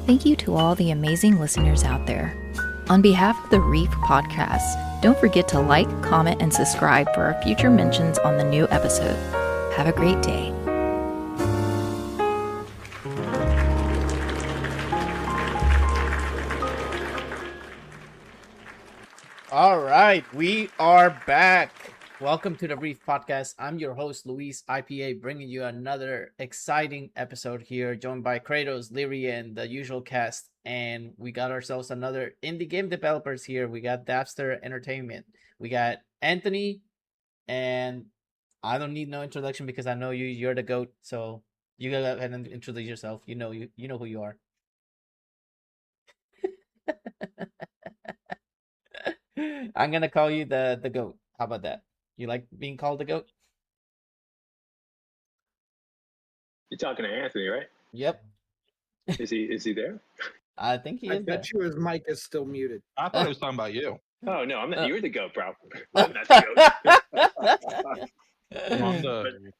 Thank you to all the amazing listeners out there. On behalf of the Reef Podcast, don't forget to like, comment, and subscribe for our future mentions on the new episode. Have a great day. All right, we are back. Welcome to the Reef Podcast. I'm your host, Luis IPA, bringing you another exciting episode here, joined by Kratos, Leary, and the usual cast. And we got ourselves another indie game developers here. We got Dabster Entertainment. We got Anthony, and I don't need no introduction because I know you're the GOAT. So you go ahead and introduce yourself. You know who you are. I'm gonna call you the GOAT. How about that? You like being called the GOAT? You're talking to Anthony, right? Yep. Is he there? I think he I is there. bet you his mic is still muted. I thought he was talking about you. Oh no, I'm not. You're the goat, bro. I'm not the goat. I'm the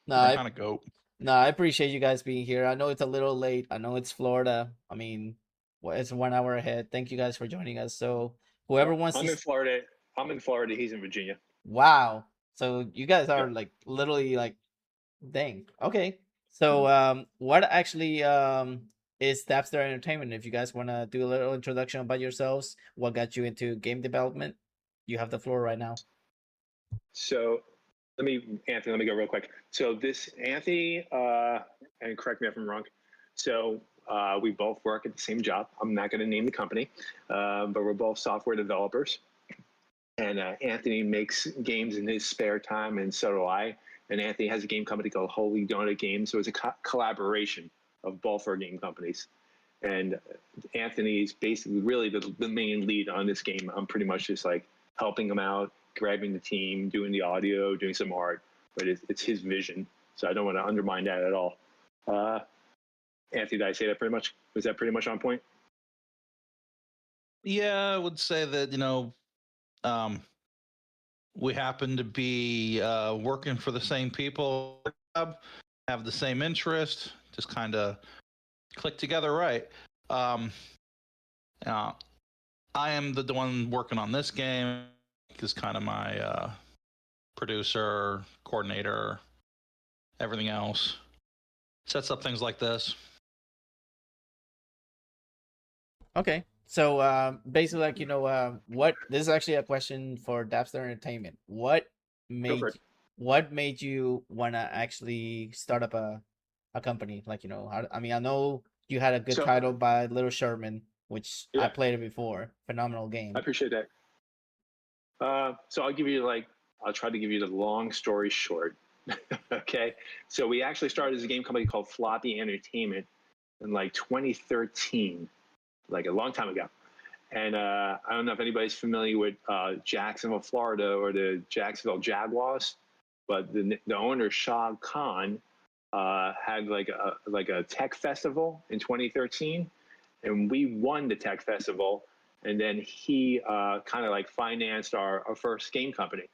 No, kind of goat. No, I appreciate you guys being here. I know it's a little late. I know it's Florida. I mean, it's 1 hour ahead. Thank you guys for joining us. So whoever wants I'm to... in Florida. I'm in Florida. He's in Virginia. Wow. So you guys are like literally like, dang. Okay. So what actually is Dabster Entertainment? If you guys want to do a little introduction about yourselves, what got you into game development? You have the floor right now. So Anthony, let me go real quick. So this Anthony, and correct me if I'm wrong. So we both work at the same job. I'm not going to name the company, but we're both software developers. And Anthony makes games in his spare time, and so do I. And Anthony has a game company called Holey Games. So it's a collaboration of both our game companies. And Anthony is basically really the main lead on this game. I'm pretty much just like helping him out, grabbing the team, doing the audio, doing some art. But it's his vision. So I don't want to undermine that at all. Anthony, did I say that pretty much? Was that pretty much on point? Yeah, I would say that, we happen to be working for the same people, have the same interest, just kind of click together right. I am the one working on this game, is kind of my producer, coordinator, everything else. Sets up things like this. Okay. So basically, like, what this is actually a question for Dabster Entertainment. What made you want to actually start up a company? Like, I mean, I know you had a good title by Little Sherman, which I played it before. Phenomenal game. I appreciate that. So I'll try to give you the long story short. Okay. So we actually started as a game company called Floppy Entertainment in like 2013. Like a long time ago. And I don't know if anybody's familiar with Jacksonville, Florida, or the Jacksonville Jaguars, but the owner, Shah Khan, had like a tech festival in 2013, and we won the tech festival, and then he kind of like financed our first game company.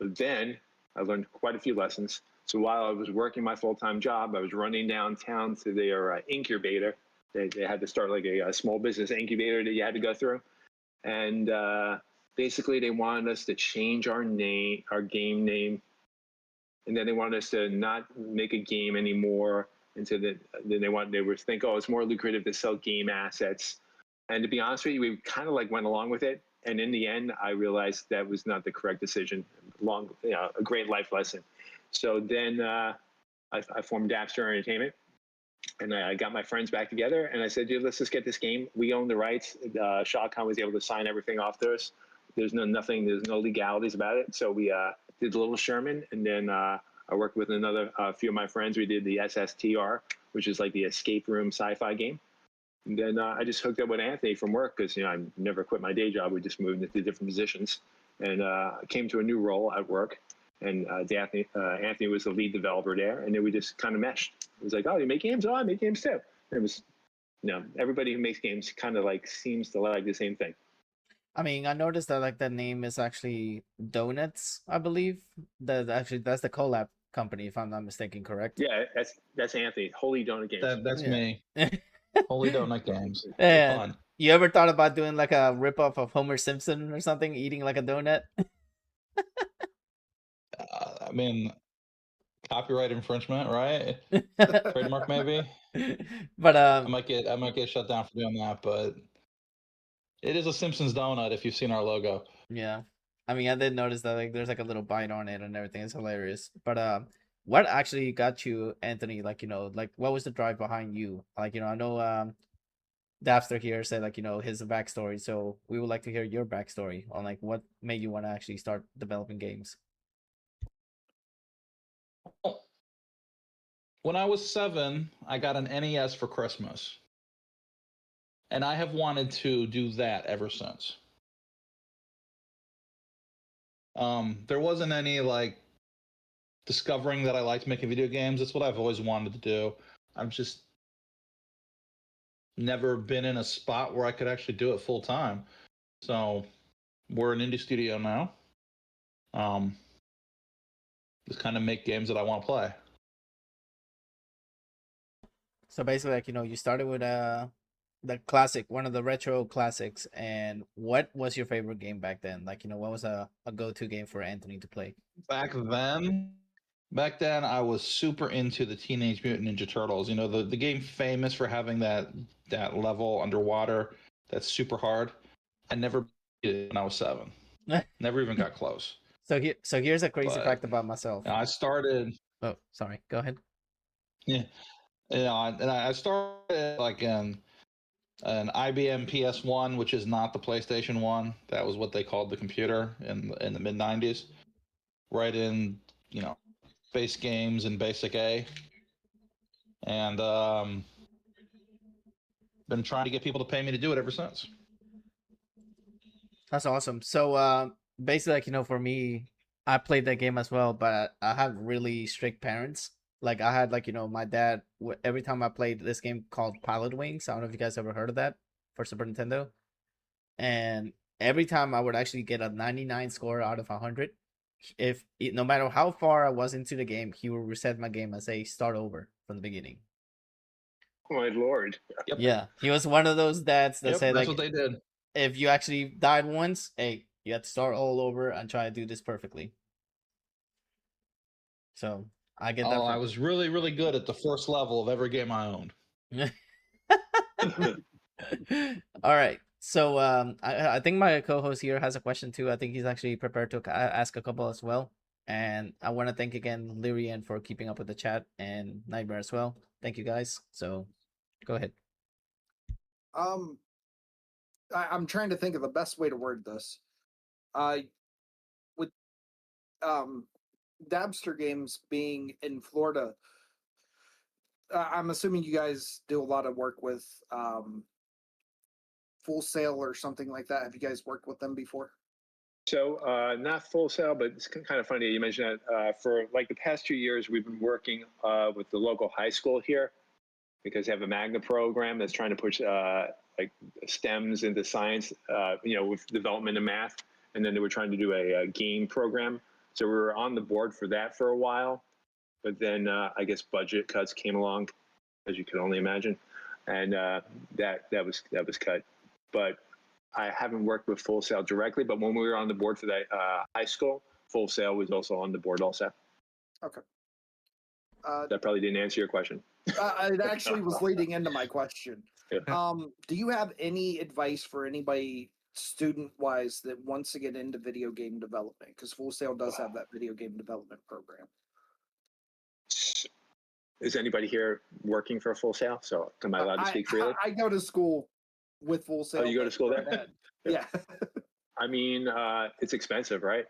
But then I learned quite a few lessons. So while I was working my full-time job, I was running downtown to their incubator. They had to start like a small business incubator that you had to go through. And basically they wanted us to change our game name. And then they wanted us to not make a game anymore. And so then they would think, oh, it's more lucrative to sell game assets. And to be honest with you, we kind of like went along with it. And in the end, I realized that was not the correct decision. A great life lesson. So then I formed Dabster Entertainment. And I got my friends back together, and I said, dude, let's just get this game. We own the rights. Shah Khan was able to sign everything off to us. There's no legalities about it. So we did Little Sherman, and then I worked with a few of my friends. We did the SSTR, which is like the escape room sci-fi game. And then I just hooked up with Anthony from work because, I never quit my day job. We just moved into different positions, and came to a new role at work. And Anthony was the lead developer there, and then we just kind of meshed. It was like, oh, you make games? Oh, I make games too. And it was, everybody who makes games kind of like seems to like the same thing. I mean, I noticed that like the name is actually Donuts, I believe. That's the collab company, if I'm not mistaken, correct? Yeah, that's Anthony. Holy Donut Games. That's Yeah. me. Holy Donut Games. And Fun. you ever thought about doing like a ripoff of Homer Simpson or something, eating like a donut? I mean, copyright infringement, right? Trademark maybe. But I might get shut down for doing that, but it is a Simpsons donut if you've seen our logo. yeah. I mean, I did notice that like there's like a little bite on it and everything. It's hilarious. But what actually got you, Anthony? Like, like what was the drive behind you? Like, I know Dabster here said like, his backstory. So we would like to hear your backstory on like what made you want to actually start developing games. When I was 7, I got an NES for Christmas. And I have wanted to do that ever since. There wasn't any like discovering that I liked making video games. That's what I've always wanted to do. I've just never been in a spot where I could actually do it full time. So we're an indie studio now. Just kind of make games that I want to play. So basically, like, you started with the classic, one of the retro classics. And what was your favorite game back then? Like, what was a go-to game for Anthony to play? Back then, I was super into the Teenage Mutant Ninja Turtles. The game famous for having that level underwater that's super hard. I never beat it when I was 7. Never even got close. So here's a crazy fact about myself. I started. Oh, sorry. Go ahead. Yeah, and I started like an IBM PS1, which is not the PlayStation 1. That was what they called the computer in the mid 90s. Right in base games and basic A, and been trying to get people to pay me to do it ever since. That's awesome. So basically, like, for me, I played that game as well, but I have really strict parents. Like, I had like, my dad, every time I played this game called Pilot Wings. I don't know if you guys ever heard of that for Super Nintendo. And every time I would actually get a 99 score out of 100. No matter how far I was into the game, he would reset my game and say start over from the beginning. Oh my lord! Yep. Yeah, he was one of those dads that said that's like, what they did. If you actually died once, hey, you have to start all over and try to do this perfectly. So I get that. I was really, really good at the first level of every game I owned. All right. So I think my co-host here has a question too. I think he's actually prepared to ask a couple as well. And I want to thank again Lyrian for keeping up with the chat and Nightmare as well. Thank you guys. So go ahead. I'm trying to think of the best way to word this. With Dabster Games being in Florida, I'm assuming you guys do a lot of work with Full Sail or something like that. Have you guys worked with them before? So not Full Sail, but it's kind of funny you mentioned that. For like the past 2 years, we've been working with the local high school here because they have a Magna program that's trying to push like STEMs into science, with development and math. And then they were trying to do a game program. So we were on the board for that for a while. But then I guess budget cuts came along, as you can only imagine. And that was cut. But I haven't worked with Full Sail directly, but when we were on the board for that high school, Full Sail was also on the board also. Okay. That probably didn't answer your question. It actually was leading into my question. Yeah. Do you have any advice for anybody student-wise that wants to get into video game development? Because Full Sail does have that video game development program. Is anybody here working for Full Sail? So am I allowed to speak freely? I go to school with Full Sail. Oh, you go to school there? Yeah. I mean, it's expensive, right?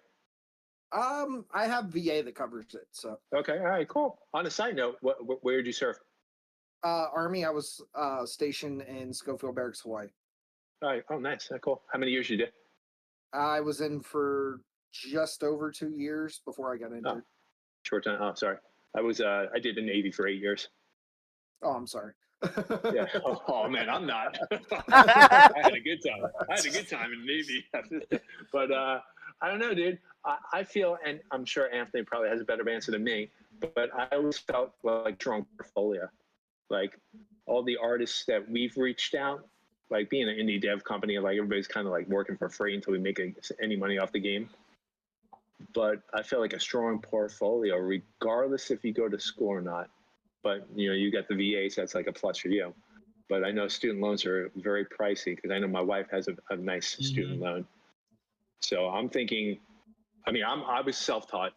I have VA that covers it. So. Okay. All right. Cool. On a side note, where did you serve? Army. I was stationed in Schofield Barracks, Hawaii. All right. Oh, nice. Cool. How many years you did? I was in for just over 2 years before I got injured. Oh, short time. Oh, sorry. I did the Navy for 8 years. Oh, I'm sorry. Yeah. Oh man, I'm not. I had a good time. I had a good time in the Navy. But I don't know, dude. I feel, and I'm sure Anthony probably has a better answer than me, but I always felt like strong portfolio. Like all the artists that we've reached out, like being an indie dev company, like everybody's kind of like working for free until we make any money off the game. But I feel like a strong portfolio, regardless if you go to school or not. But you got the VA, so that's like a plus for you. But I know student loans are very pricey because I know my wife has a nice student loan. So I'm thinking, I was self-taught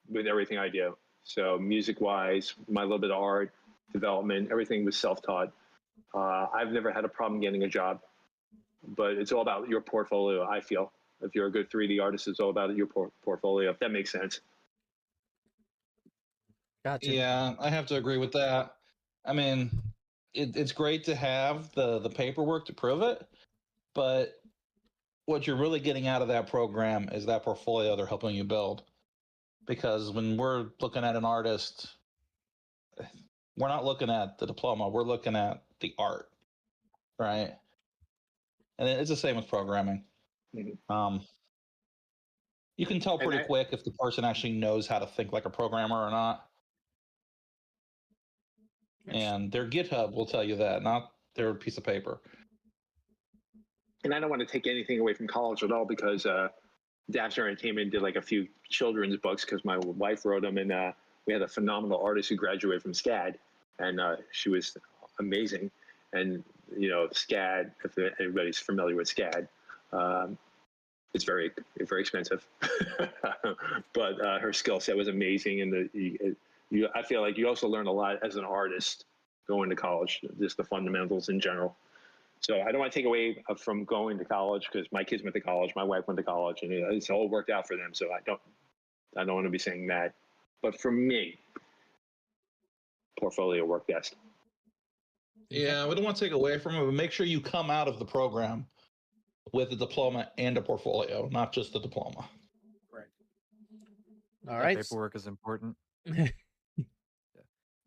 with everything I do. So music-wise, my little bit of art, development, everything was self-taught. I've never had a problem getting a job, but it's all about your portfolio, I feel. If you're a good 3D artist, it's all about your portfolio, if that makes sense. Gotcha. Yeah, I have to agree with that. I mean, it's great to have the paperwork to prove it, but what you're really getting out of that program is that portfolio they're helping you build. Because when we're looking at an artist, we're not looking at the diploma, we're looking at the art, right? And it's the same with programming. Mm-hmm. You can tell pretty quick if the person actually knows how to think like a programmer or not. And their GitHub will tell you that, not their piece of paper. And I don't want to take anything away from college at all because Dabsterent came in and did like a few children's books because my wife wrote them, and we had a phenomenal artist who graduated from SCAD, and she was amazing. And SCAD, if everybody's familiar with SCAD, it's very expensive, but her skill set was amazing, and I feel like you also learn a lot as an artist going to college, just the fundamentals in general. So I don't want to take away from going to college because my kids went to college, my wife went to college, and it's all worked out for them. So I don't want to be saying that. But for me, portfolio worked best. Yeah, we don't want to take away from it, but make sure you come out of the program with a diploma and a portfolio, not just the diploma. Right. All right. Paperwork is important.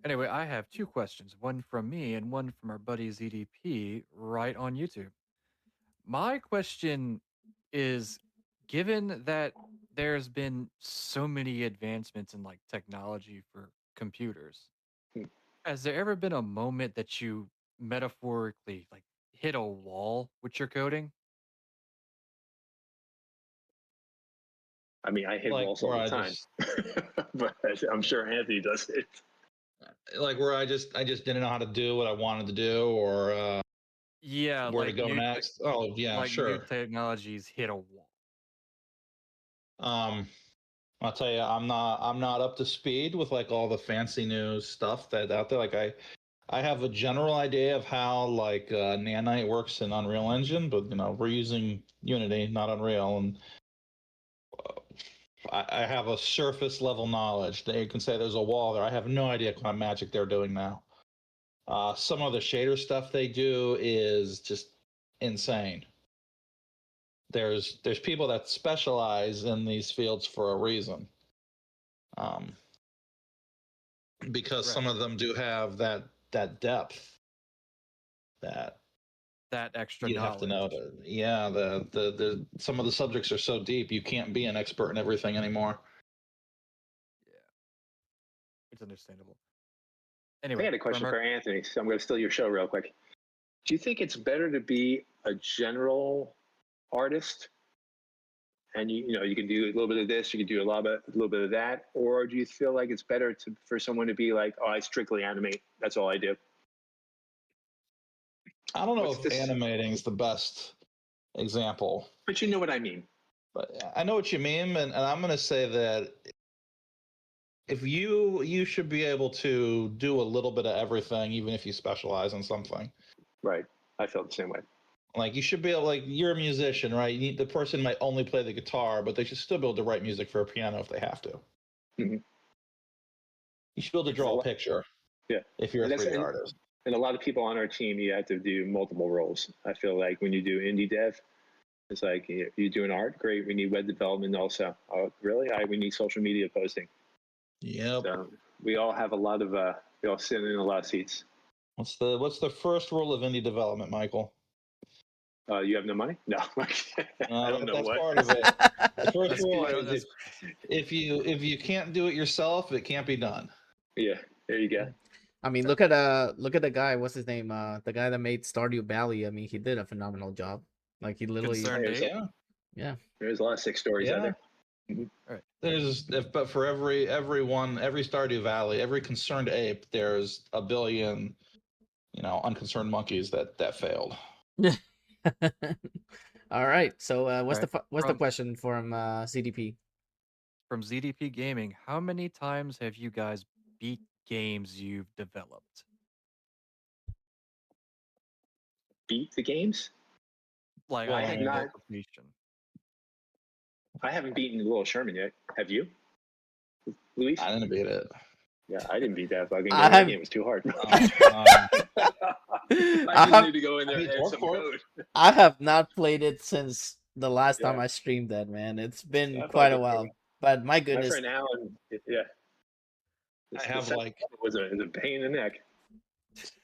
Anyway, I have two questions, one from me and one from our buddy ZDP right on YouTube. My question is, given that there's been so many advancements in like technology for computers, has there ever been a moment that you metaphorically like hit a wall with your coding? I mean, I hit walls all the time, but I'm sure Anthony does it. Like where I just didn't know how to do what I wanted to do, or where to go next. Oh yeah, like sure. New technologies hit a wall. I'll tell you, I'm not up to speed with like all the fancy new stuff that's out there. Like I have a general idea of how like Nanite works in Unreal Engine, but we're using Unity, not Unreal, and I have a surface level knowledge. They can say there's a wall there. I have no idea what kind of magic they're doing now. Some of the shader stuff they do is just insane. There's people that specialize in these fields for a reason. Because some of them do have that depth that extra you have to know. The some of the subjects are so deep you can't be an expert in everything anymore. Yeah, it's understandable. Anyway, I got a question for Anthony, so I'm going to steal your show real quick. Do you think it's better to be a general artist, and you can do a little bit of this, you can do a little bit of that, or do you feel like it's better for someone to be like, oh, I strictly animate, that's all I do? I don't know if animating is the best example. But you know what I mean. But I know what you mean, and I'm going to say that if you should be able to do a little bit of everything, even if you specialize in something. Right. I feel the same way. Like you should be able, like you're a musician, right? The person might only play the guitar, but they should still be able to write music for a piano if they have to. Mm-hmm. You should be able to draw a picture. Yeah. If you're a 3D artist. And a lot of people on our team, you have to do multiple roles. I feel like when you do indie dev, it's like you do an art, great. We need web development also. Oh, really? We need social media posting. Yep. So we all have we all sit in a lot of seats. What's the first rule of indie development, Michael? You have no money? No. I don't know that's what. part of it. The first That's rule good. is if you can't do it yourself, it can't be done. Yeah, there you go. I mean, look at the guy. What's his name? The guy that made Stardew Valley. I mean, he did a phenomenal job. Like he literally, Concerned There's Ape. yeah. There's a lot of sick stories out there. But for every Stardew Valley, every concerned ape, there's a billion, unconcerned monkeys that failed. All right. So, what's Right. the question from CDP? From ZDP Gaming, how many times have you guys beat games you've developed? Beat the games? Like, Well, I I think have no not. completion. I haven't beaten Little Sherman yet. Have you, Luis? I didn't beat it. Yeah, I didn't beat that fucking game. I That have- game was too hard. Um, I just need to go in there I and mean, add some Dwarf code. I have not played it since the last time Yeah. I streamed that. Man, it's been Yeah, I quite a thought it while. was- But my My goodness, friend Alan, yeah. I have second like one was a pain in the neck.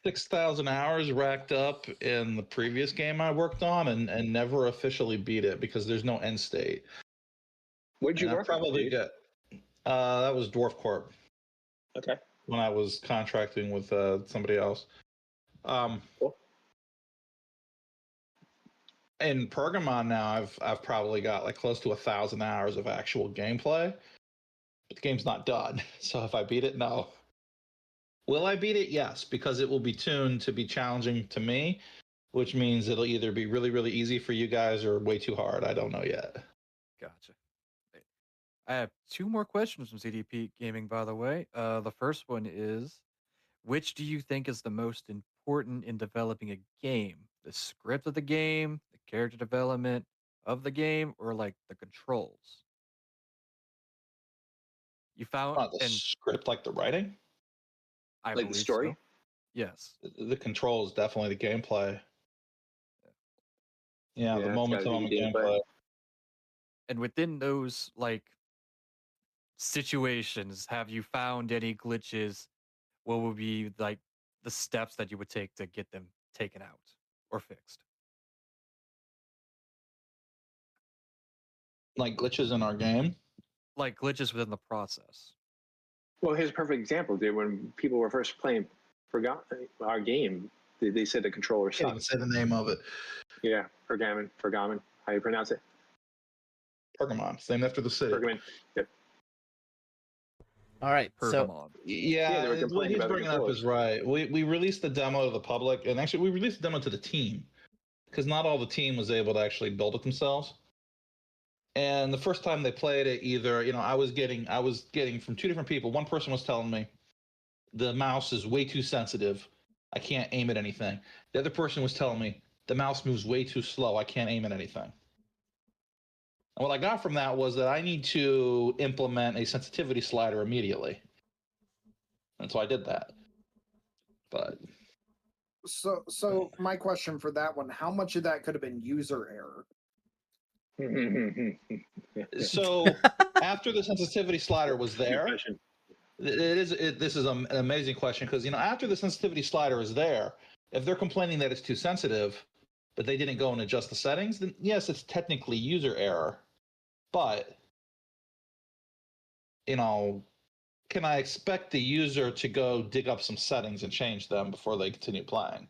6,000 hours racked up in the previous game I worked on, and never officially beat it because there's no end state. What'd you And I work on? probably Steve? get that was Dwarf Corp Okay. when I was contracting with somebody else. Cool. In Pergamon now, I've probably got like close to 1,000 hours of actual gameplay, but the game's not done. So if I beat it, no. Will I beat it? Yes, because it will be tuned to be challenging to me, which means it'll either be really, really easy for you guys or way too hard. I don't know yet. Gotcha. I have two more questions from CDP Gaming, by the way. The first one is, which do you think is the most important in developing a game? The script of the game, the character development of the game, or like the controls? You found, Not the and script, like the writing. I Like the believe story? so. Yes. The control is definitely the gameplay. Yeah, Yeah, the it's moment to gotta be moment the gameplay. gameplay. And within those like situations, have you found any glitches? What would be like the steps that you would take to get them taken out or fixed? Like glitches in our game. Like glitches within the process. Well, here's a perfect example, dude. When people were first playing our game, they said the controller Can't even sucked. say the name of it. Yeah, Pergamon. How you pronounce it? Pergamon. It's named after the city. Pergamon. Yep. all right. So, Pergamon. Yeah, they were what complaining he's about the bringing up controllers. is right. We released the demo to the public, and actually we released the demo to the team because not all the team was able to actually build it themselves. And the first time they played it, either I was getting from two different people. One person was telling me the mouse is way too sensitive. I can't aim at anything. The other person was telling me the mouse moves way too slow. I can't aim at anything. And what I got from that was that I need to implement a sensitivity slider immediately. And so I did that. But So my question for that one: how much of that could have been user error? so after the sensitivity slider was there, Question. this is an amazing question because after the sensitivity slider is there, if they're complaining that it's too sensitive, but they didn't go and adjust the settings, then yes, it's technically user error. But can I expect the user to go dig up some settings and change them before they continue playing?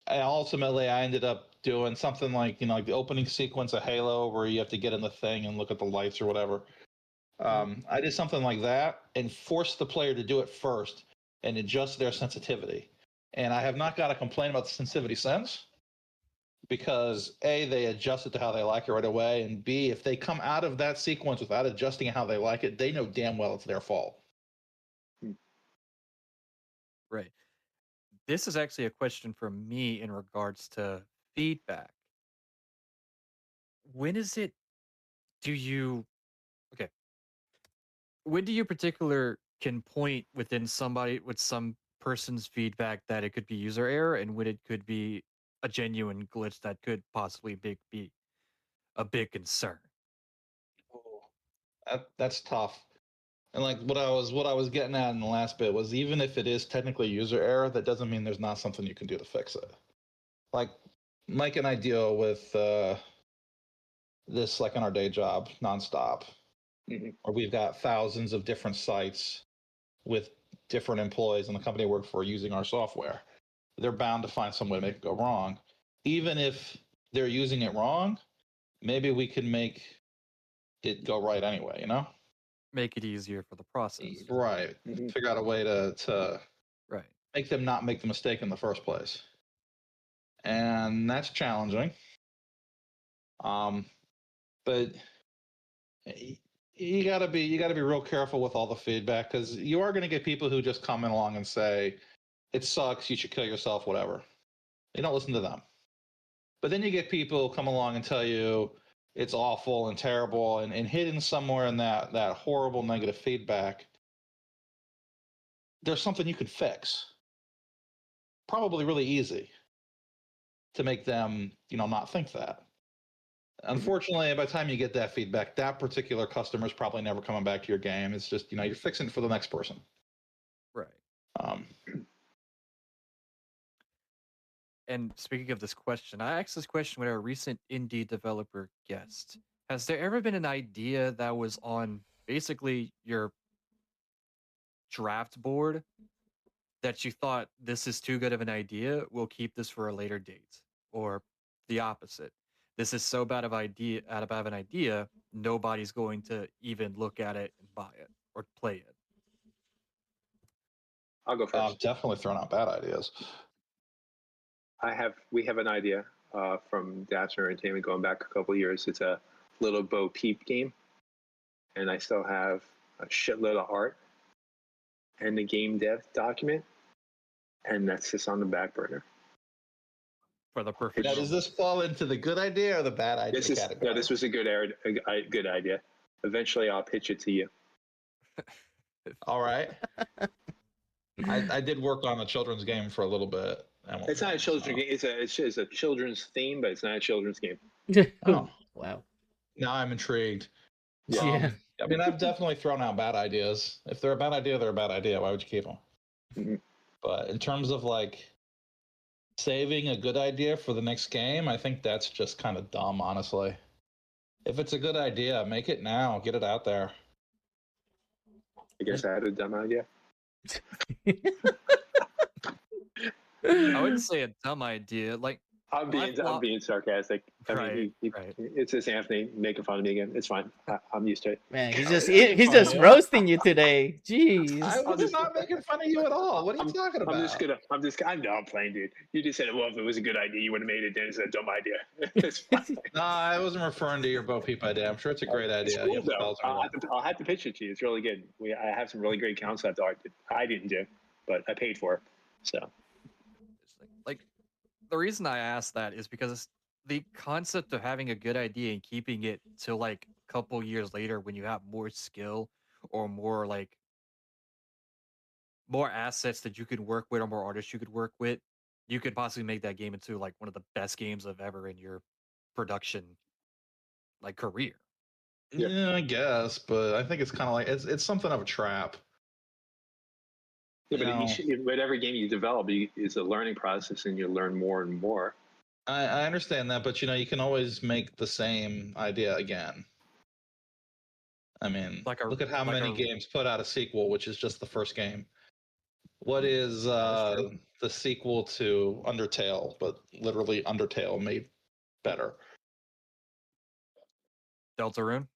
And ultimately, I ended up doing something like like the opening sequence of Halo, where you have to get in the thing and look at the lights or whatever. I did something like that and forced the player to do it first and adjust their sensitivity. And I have not got a complaint about the sensitivity since, because A, they adjust it to how they like it right away, and B, if they come out of that sequence without adjusting it how they like it, they know damn well it's their fault. Right. This is actually a question from me in regards to feedback. When is it okay. When do you can point within somebody with some person's feedback that it could be user error and when it could be a genuine glitch that could possibly be a big concern? That's tough. And like what I was getting at in the last bit was, even if it is technically user error, that doesn't mean there's not something you can do to fix it. Like Mike and I deal with this like on our day job nonstop, where we've got thousands of different sites with different employees in the company I work for using our software. They're bound to find some way to make it go wrong. Even if they're using it wrong, maybe we can make it go right anyway, you know? Make it easier for the process. Right. Figure out a way to Right. make them not make the mistake in the first place. And that's challenging. But you gotta be real careful with all the feedback, because you are gonna get people who just come in along and say, it sucks, you should kill yourself, whatever. You don't listen to them. But then you get people come along and tell you it's awful and terrible, and hidden somewhere in that horrible negative feedback, there's something you could fix. Probably really easy to make them, not think that. Unfortunately, by the time you get that feedback, that particular customer is probably never coming back to your game. It's just, you're fixing it for the next person. Right. And speaking of this question, I asked this question with our recent indie developer guest. Has there ever been an idea that was on basically your draft board that you thought, this is too good of an idea, we'll keep this for a later date? Or the opposite, this is so bad of an idea, nobody's going to even look at it and buy it or play it? I'll go first. I've definitely thrown out bad ideas. We have an idea from Dabster Entertainment going back a couple of years. It's a little Bo Peep game, and I still have a shitload of art and the game dev document, and that's just on the back burner. For the perfect. Now, does this fall into the good idea or the bad idea category? No, this was a good idea. Eventually, I'll pitch it to you. All right. I did work on a children's game for a little bit. It's not a children's game. It's a children's theme, but it's not a children's game. Oh, wow. Now I'm intrigued. Yeah. I mean, I've definitely thrown out bad ideas. If they're a bad idea, they're a bad idea. Why would you keep them? Mm-hmm. But in terms of like saving a good idea for the next game, I think that's just kind of dumb, honestly. If it's a good idea, make it now. Get it out there. I guess I had a dumb idea. I wouldn't say a dumb idea. Like, I'm being sarcastic. I mean, right. It's just Anthony making fun of me again. It's fine. I'm used to it. Man, he's just roasting you today. Jeez. I was not making fun of you at all. What are you talking about? I'm playing, dude. You just said, well, if it was a good idea, you would have made it. Then it's a dumb idea. It's fine. No, I wasn't referring to your Bo Peep idea. I'm sure it's a great idea. It's cool, though. I'll have to pitch it to you. It's really good. I have some really great concept art that I didn't do, but I paid for it. So. Like, the reason I asked that is because the concept of having a good idea and keeping it till like a couple years later when you have more skill or more assets that you could work with or more artists you could work with, you could possibly make that game into like one of the best games of ever in your production like career. Yeah, I guess, but I think it's kind of like it's something of a trap. Yeah, but whatever game you develop is a learning process, and you learn more and more. I understand that, but you can always make the same idea again. I mean, look at how many games put out a sequel, which is just the first game. What is the sequel to Undertale, but literally Undertale made better? Deltarune?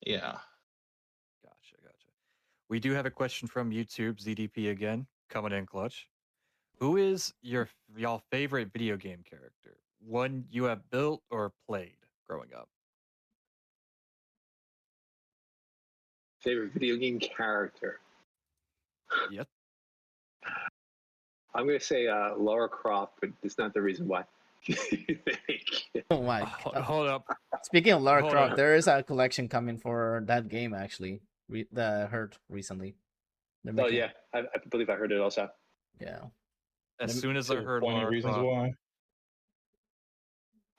Yeah. Gotcha. We do have a question from YouTube, ZDP again, coming in clutch. Who is y'all favorite video game character? One you have built or played growing up? Favorite video game character? Yep. I'm going to say Lara Croft, but it's not the reason why. Oh my God. Hold up. Speaking of Lara Croft, there is a collection coming for that game actually. That I heard recently. Oh yeah, I believe I heard it also. Yeah. As soon as I heard Lara reasons Croft,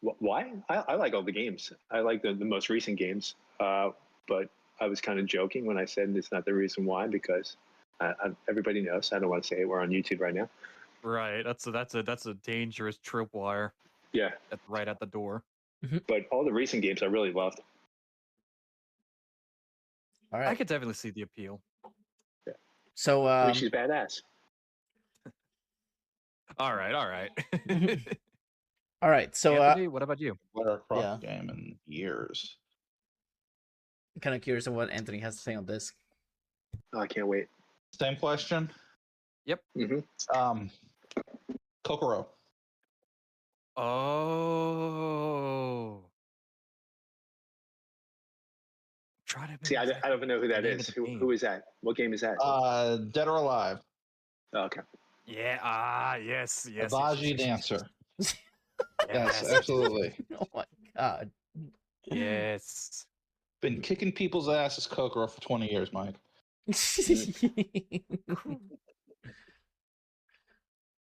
why. Why? I like all the games. I like the most recent games. But I was kind of joking when I said it's not the reason why, because everybody knows. I don't want to say it. We're on YouTube right now. Right. That's a dangerous tripwire. Yeah, right at the door. but all the recent games I really loved. All I right. could definitely see the appeal. So I mean, she's badass. All right. all right. So Anthony, what about you? Lara Croft Yeah. game in years. kind of curious of what Anthony has to say on this. Oh, I can't wait. Same question. Mm-hmm. Kokoro. Oh. Trying to See, I don't even know who that name is. of the game. Who is that? What game is that? Dead or Alive. Oh, okay. Yeah. Yes. Abaji Dancer. Yes, Yes. absolutely. Oh my god. Yes. Been kicking people's asses Kokoro for 20 years, Mike.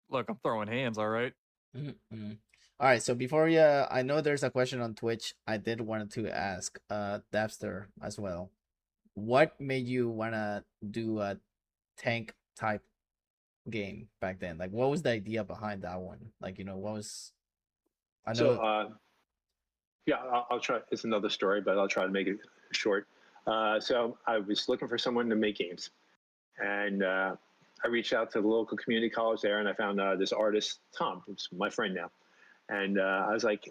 Look, I'm throwing hands. All right. Mm-mm. All right, so before we, I know there's a question on Twitch. I did want to ask Dabster as well. What made you wanna do a tank type game back then? Like, what was the idea behind that one? Like, you know, what was? I know. So, yeah, I'll try. It's another story, but I'll try to make it short. So I was looking for someone to make games, and I reached out to the local community college there, and I found this artist, Tom, who's my friend now. And I was like,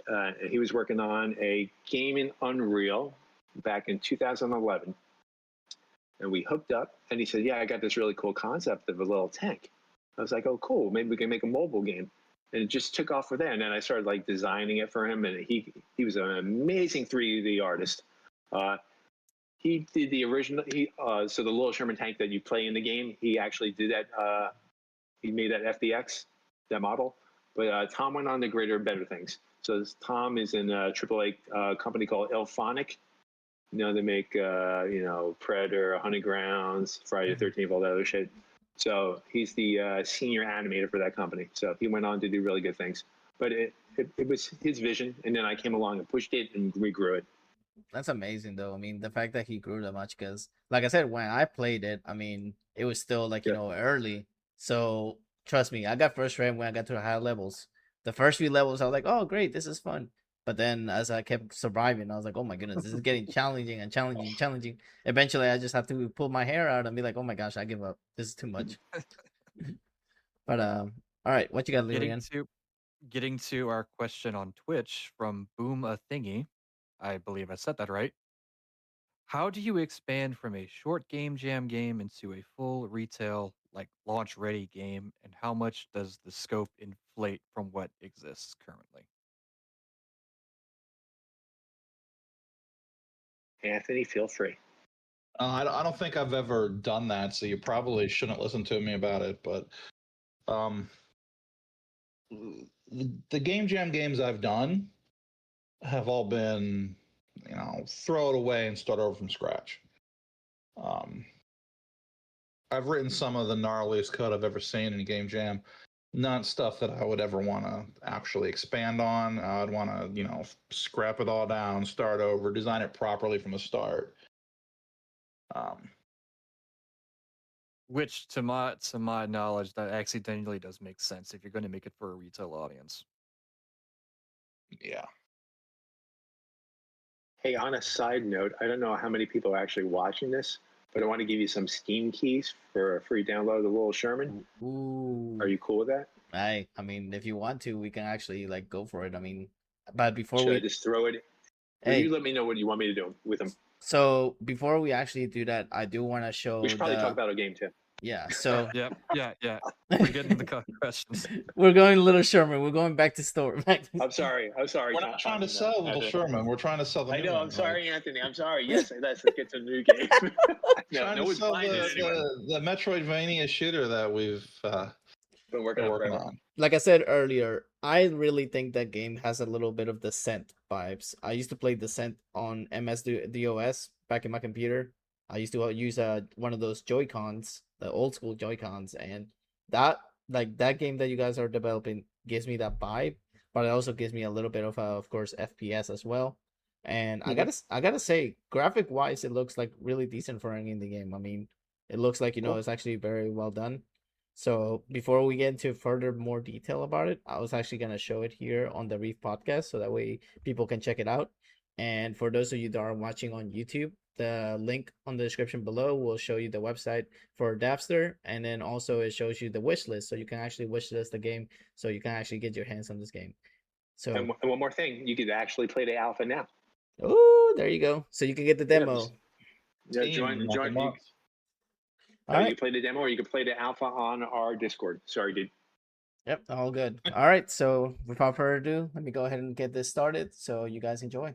he was working on a game in Unreal back in 2011. And we hooked up, and he said, yeah, I got this really cool concept of a little tank. I was like, oh, cool. Maybe we can make a mobile game. And it just took off from there. And then I started like designing it for him. And he was an amazing 3D artist. He did the original. So the little Sherman tank that you play in the game, he actually did that. He made that FDX, that model. But Tom went on to greater and better things. So Tom is in a AAA company called Elphonic. You know, they make, Predator, Hunting Grounds, Friday the 13th, all that other shit. So he's the senior animator for that company. So he went on to do really good things. But it was his vision, and then I came along and pushed it, and we grew it. That's amazing, though. I mean, the fact that he grew that much, because, like I said, when I played it, I mean, it was still like early. So trust me, I got frustrated when I got to the higher levels. The first few levels, I was like, "Oh, great, this is fun." But then, as I kept surviving, I was like, "Oh my goodness, this is getting challenging and challenging." Eventually, I just have to pull my hair out and be like, "Oh my gosh, I give up. This is too much." But all right, what you got, Lillian? Getting to our question on Twitch from Boom a Thingy, I believe I said that right. How do you expand from a short game jam game into a full retail, like launch ready game, and how much does the scope inflate from what exists currently? Anthony, feel free. I don't think I've ever done that, so you probably shouldn't listen to me about it. But the game jam games I've done have all been, throw it away and start over from scratch. I've written some of the gnarliest code I've ever seen in a game jam. Not stuff that I would ever want to actually expand on. I'd want to, scrap it all down, start over, design it properly from the start. Which, to my knowledge, that accidentally does make sense if you're going to make it for a retail audience. Yeah. Hey, on a side note, I don't know how many people are actually watching this, but I want to give you some Steam keys for a free download of the Little Sherman. Ooh. Are you cool with that? I mean, if you want to, we can actually like go for it. I mean, but before Should we I just throw it? Hey. You let me know what you want me to do with them. So before we actually do that, I do want to show. We should probably talk about a game too. Yeah. So. Yeah. We're getting the questions. We're going Little Sherman. We're going back to store. I'm sorry. We're not trying to sell Little Sherman. We're trying to sell the. I know. New I'm one, sorry, Anthony. I'm sorry. Yes, let's get some new game. Trying to sell the Metroidvania shooter that we've been working on. Like I said earlier, I really think that game has a little bit of Descent vibes. I used to play Descent on MS-DOS back in my computer. I used to use one of those Joy-Cons, the old school Joy-Cons, and that game that you guys are developing gives me that vibe, but it also gives me a little bit of course, FPS as well. And I gotta say, graphic wise, it looks like really decent for an indie game. I mean, it looks like it's actually very well done. So before we get into further more detail about it, I was actually gonna show it here on the Reef Podcast, so that way people can check it out. And for those of you that are watching on YouTube, the link on the description below will show you the website for Dabster, and then also it shows you the wish list, so you can actually wish list the game, so you can actually get your hands on this game. So, And one more thing, you could actually play the alpha now. oh, there you go. So you can get the demo. Yeah, Steam, join. like a You, month. All right. you play the demo, or you can play the alpha on our Discord. Sorry, dude. Yep, all good. All right, so without further ado, let me go ahead and get this started so you guys enjoy.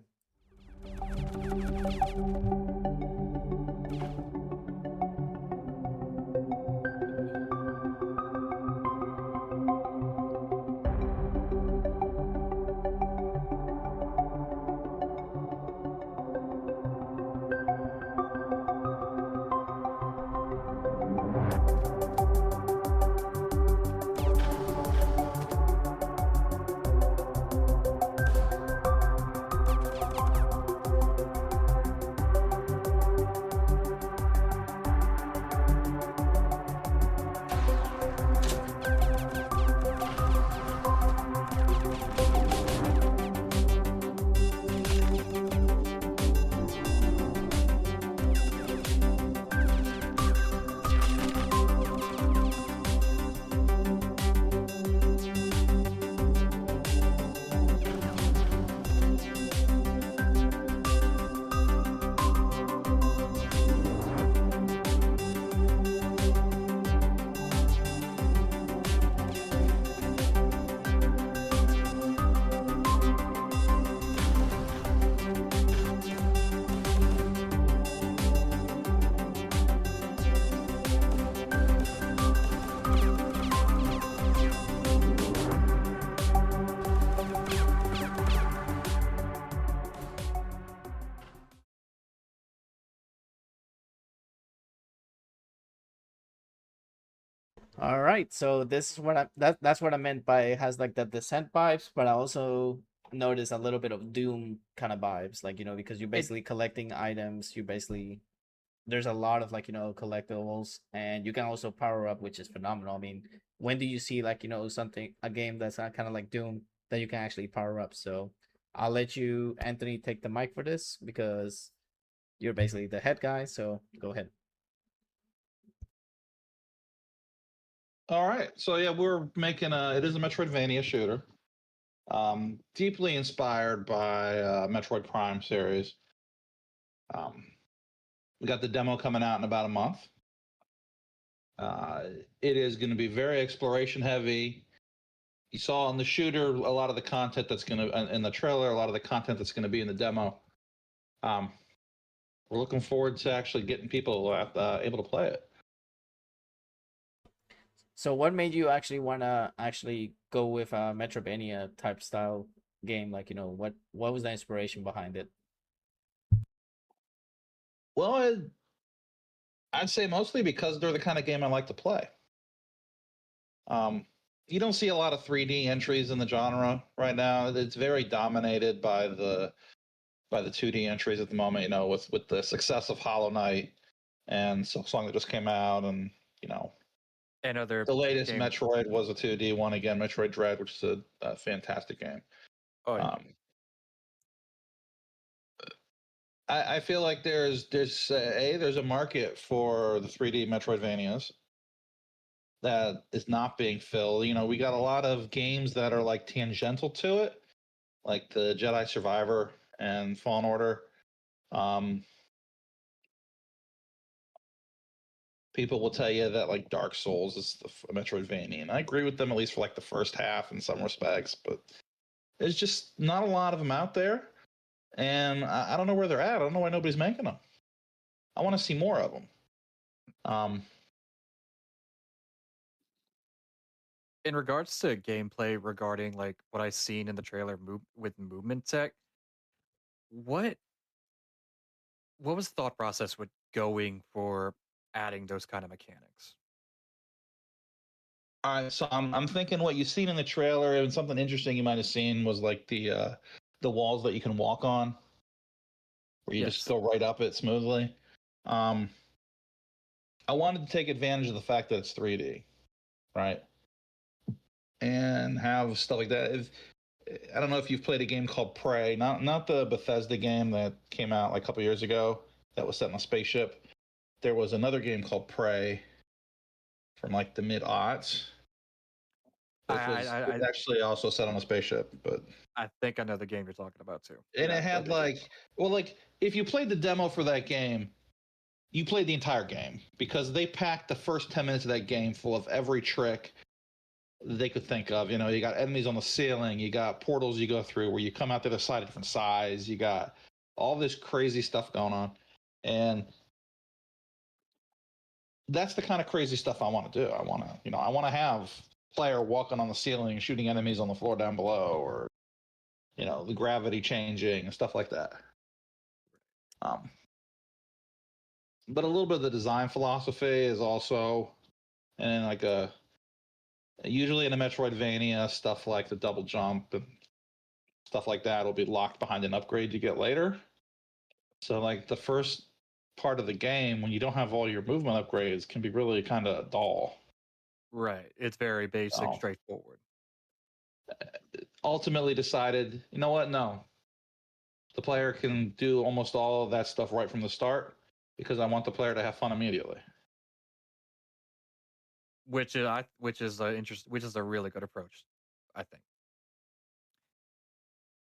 All right, so this is what that's what I meant by it has like the Descent vibes, but I also noticed a little bit of Doom kind of vibes, like because you're basically collecting items, you basically there's a lot of like collectibles, and you can also power up, which is phenomenal. I mean, when do you see like something a game that's kind of like Doom that you can actually power up? So I'll let you, Anthony, take the mic for this because you're basically the head guy. So go ahead. All right, so yeah, we're making it is a Metroidvania shooter, deeply inspired by Metroid Prime series. We got the demo coming out in about a month. It is going to be very exploration heavy. You saw in the shooter a lot of the content that's going to in the trailer, a lot of the content that's going to be in the demo. We're looking forward to actually getting people able to play it. So what made you actually want to actually go with a Metroidvania type style game? Like, what was the inspiration behind it? Well, I'd say mostly because they're the kind of game I like to play. You don't see a lot of 3D entries in the genre right now. It's very dominated by the 2D entries at the moment. With the success of Hollow Knight and some song that just came out, and And other the latest games. Metroid was a 2D one again, Metroid Dread, which is a fantastic game. Oh, yeah. I feel like there's a market for the 3D Metroidvanias that is not being filled. We got a lot of games that are like tangential to it, like the Jedi Survivor and Fallen Order. People will tell you that like Dark Souls is the Metroidvania, and I agree with them at least for like the first half in some respects, but there's just not a lot of them out there, and I don't know where they're at. I don't know why nobody's making them. I want to see more of them. In regards to gameplay, regarding like what I seen in the trailer with movement tech, what was the thought process with going for adding those kind of mechanics? All right, so I'm thinking what you've seen in the trailer, and something interesting you might have seen was like the walls that you can walk on, where you just go right up it smoothly. I wanted to take advantage of the fact that it's 3D. right? And have stuff like that. I don't know if you've played a game called Prey, not the Bethesda game that came out like a couple years ago that was set in a spaceship. There was another game called Prey from like the mid-aughts. It was actually also set on a spaceship, but I think I know the game you're talking about too. and it had like if you played the demo for that game, you played the entire game because they packed the first 10 minutes of that game full of every trick they could think of. You know, you got enemies on the ceiling, you got portals you go through where you come out the other side a different size, you got all this crazy stuff going on, and that's the kind of crazy stuff I want to do. I want to have player walking on the ceiling, shooting enemies on the floor down below, or the gravity changing and stuff like that. But a little bit of the design philosophy is also, and like usually in a Metroidvania, stuff like the double jump and stuff like that will be locked behind an upgrade you get later. So like the first part of the game, when you don't have all your movement upgrades, can be really kind of dull. Right. It's very basic, straightforward. Ultimately decided, you know what? No. The player can do almost all of that stuff right from the start because I want the player to have fun immediately. Which is a really good approach, I think.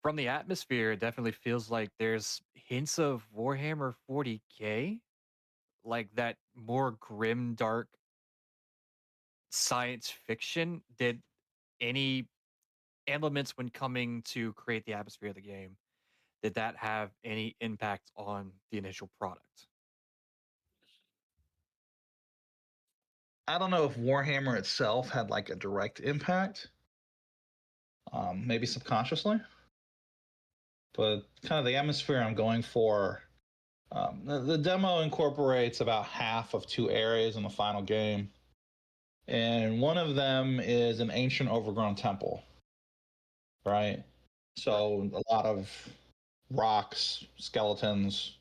From the atmosphere, it definitely feels like there's hints of Warhammer 40K, like that more grim, dark science fiction. Did any elements when coming to create the atmosphere of the game, did that have any impact on the initial product? I don't know if Warhammer itself had like a direct impact, maybe subconsciously, but kind of the atmosphere I'm going for. The demo incorporates about half of 2 areas in the final game, and one of them is an ancient overgrown temple, right? So a lot of rocks, skeletons,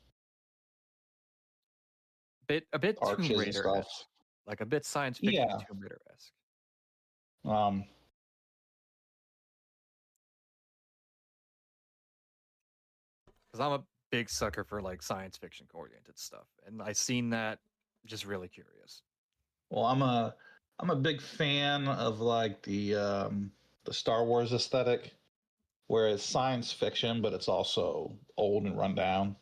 A bit arches Tomb and stuff. Raider-esque, like a bit science fiction Tomb Raider-esque. Because I'm a big sucker for like science fiction oriented stuff, and I seen that, just really curious. Well, I'm a big fan of like the Star Wars aesthetic, where it's science fiction, but it's also old and run down.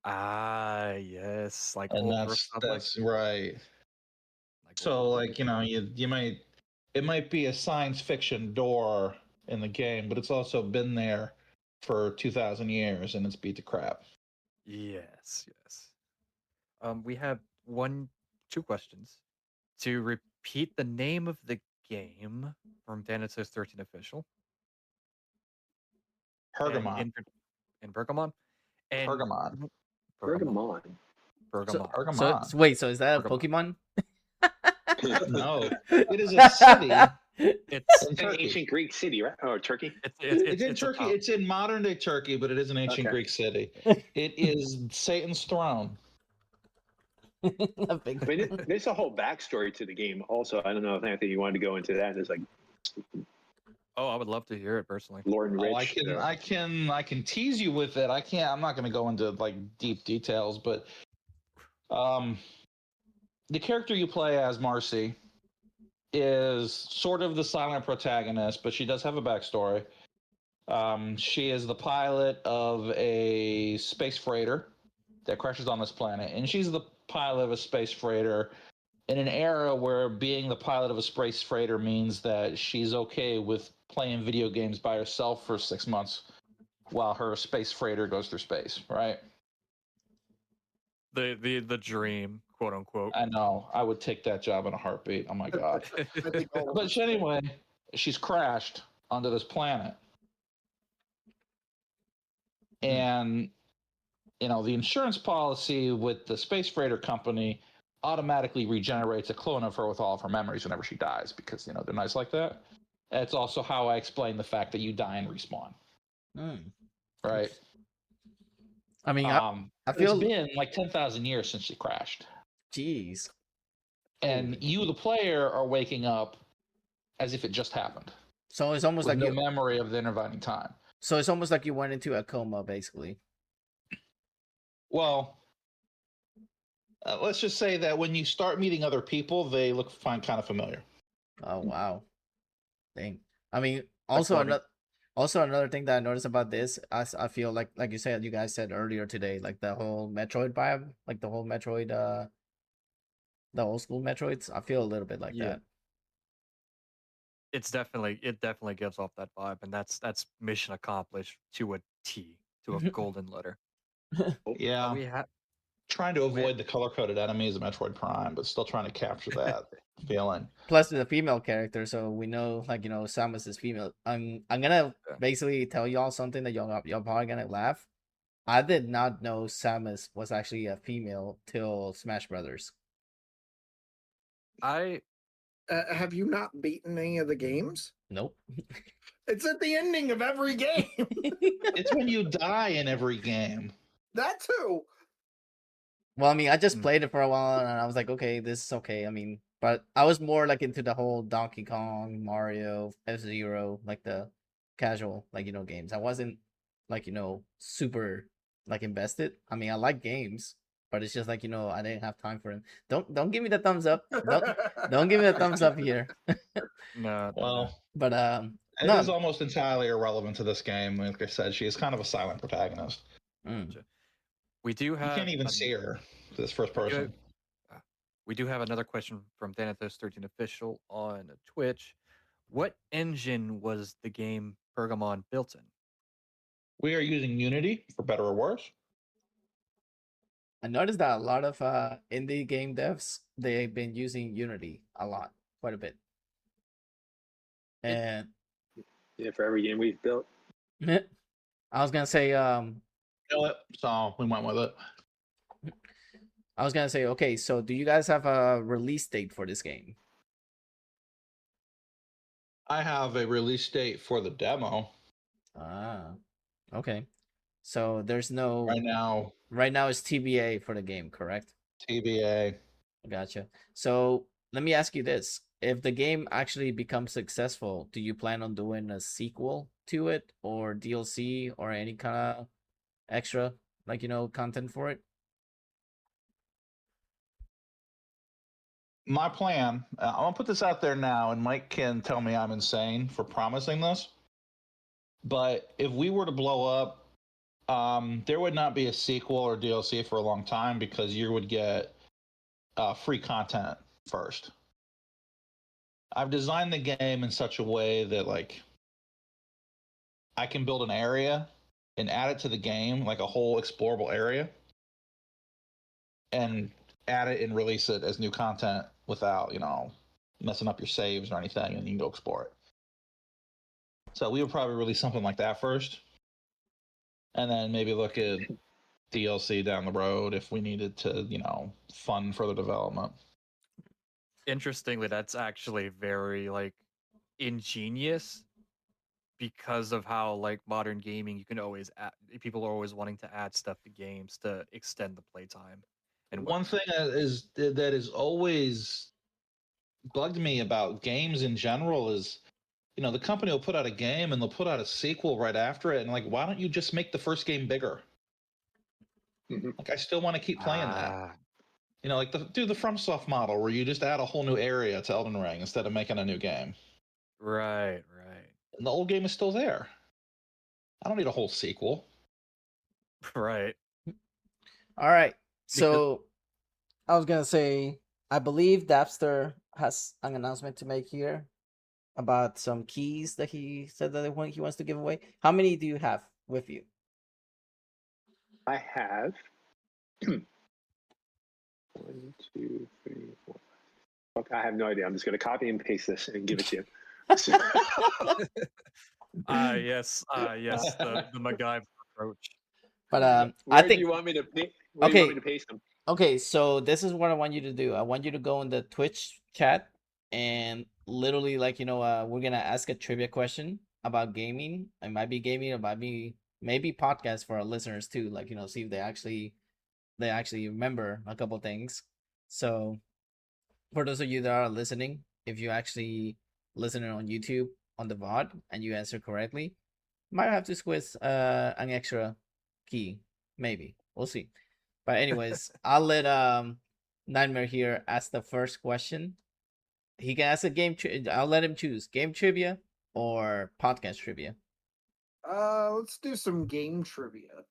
Ah, yes, like And Old that's right. So like it might be a science fiction door in the game, but it's also been there for 2,000 years and it's beat to crap. Yes. We have 2 questions. To repeat the name of the game from Thanatos 13 Official. Pergamon. And Pergamon. And Pergamon. Pergamon. So wait, so is that a Pokemon? No, it is a city. It's an ancient Greek city, right? Or Turkey? It's in Turkey. It's in modern day Turkey, but it is an ancient Greek city. It is Satan's throne. There's a whole backstory to the game. Also, I don't know if Anthony you wanted to go into that. There's like, I would love to hear it personally. Lord and Rich. I can tease you with it. I'm not going to go into like deep details, but the character you play as, Marcy, is sort of the silent protagonist, but she does have a backstory. She is the pilot of a space freighter that crashes on this planet, and she's the pilot of a space freighter in an era where being the pilot of a space freighter means that she's okay with playing video games by herself for 6 months while her space freighter goes through space, right? The dream, quote unquote. I know. I would take that job in a heartbeat. Oh my god. But anyway, she's crashed onto this planet. And the insurance policy with the space freighter company automatically regenerates a clone of her with all of her memories whenever she dies because they're nice like that. That's also how I explain the fact that you die and respawn. Right. I mean, I feel it's been like 10,000 years since she crashed. Jeez. And you, the player, are waking up as if it just happened. So it's almost With like no memory of the intervening time. So it's almost like you went into a coma, basically. Well, let's just say that when you start meeting other people, they kind of familiar. Oh wow, dang! I mean, That's funny. also another thing that I noticed about this, I feel like you guys said earlier today, like the whole Metroid vibe, like the whole Metroid, the old school Metroids. I feel a little bit like Yeah. that. It definitely gives off that vibe, and that's mission accomplished to a T, to a golden letter. Yeah. We have Trying to avoid the color-coded enemies of Metroid Prime, but still trying to capture that feeling. Plus, it's a female character, so we know, like, Samus is female. I'm gonna basically tell y'all something that y'all probably gonna laugh. I did not know Samus was actually a female till Smash Brothers. Have you not beaten any of the games? Nope. It's at the ending of every game. It's when you die in every game. That too. Well, I mean, I just played it for a while, and I was like, okay, this is okay. I mean, but I was more like into the whole Donkey Kong, Mario, F-Zero, like the casual, like, games. I wasn't like, super like invested. I mean, I like games, but it's just like, I didn't have time for them. Don't give me the thumbs up. Don't give me the thumbs up here. no. Well, but it is almost entirely irrelevant to this game. Like I said, she is kind of a silent protagonist. We do have. You can't even see her. This first person. We do have another question from Thanatos13 Official on Twitch. What engine was the game Pergamon built in? We are using Unity, for better or worse. I noticed that a lot of indie game devs, they've been using Unity a lot, quite a bit. And yeah, for every game we've built. I was gonna say, so we went with it. I was gonna say, okay, so do you guys have a release date for this game? I have a release date for the demo. Okay. So there's no right now. Right now it's TBA for the game, correct? TBA. Gotcha. So let me ask you this: if the game actually becomes successful, do you plan on doing a sequel to it, or DLC, or any kind of extra, like, content for it? My plan, I'm going to put this out there now, and Mike can tell me I'm insane for promising this. But if we were to blow up, there would not be a sequel or DLC for a long time, because you would get free content first. I've designed the game in such a way that, like, I can build an area and add it to the game, like a whole explorable area, and add it and release it as new content without, messing up your saves or anything, and you can go explore it. So we would probably release something like that first, and then maybe look at DLC down the road if we needed to, fund further development. Interestingly, that's actually very, like, ingenious, because of how, like, modern gaming, you can always people are always wanting to add stuff to games to extend the playtime. And one thing that is always bugged me about games in general is, the company will put out a game and they'll put out a sequel right after it, and, like, why don't you just make the first game bigger? Like, I still want to keep playing that. Like do the FromSoft model where you just add a whole new area to Elden Ring instead of making a new game. Right. And the old game is still there. I don't need a whole sequel. Right. All right. So I was gonna say, I believe Dabster has an announcement to make here about some keys that he said that he wants to give away. How many do you have with you? I have 1, 2, 3, 4. Okay, I have no idea. I'm just going to copy and paste this and give it to you. Yes, the MacGyver approach. But where do you want me to paste them? Okay, so this is what I want you to do. I want you to go in the Twitch chat and literally, like, we're gonna ask a trivia question about gaming. It might be gaming, it might be maybe podcast for our listeners too. Like, see if they actually remember a couple things. So for those of you that are listening, if you actually listener on YouTube on the VOD and you answer correctly, might have to squeeze an extra key. Maybe. We'll see. But anyways, I'll let Nightmare here ask the first question. He can ask a game. I'll let him choose game trivia or podcast trivia. Let's do some game trivia.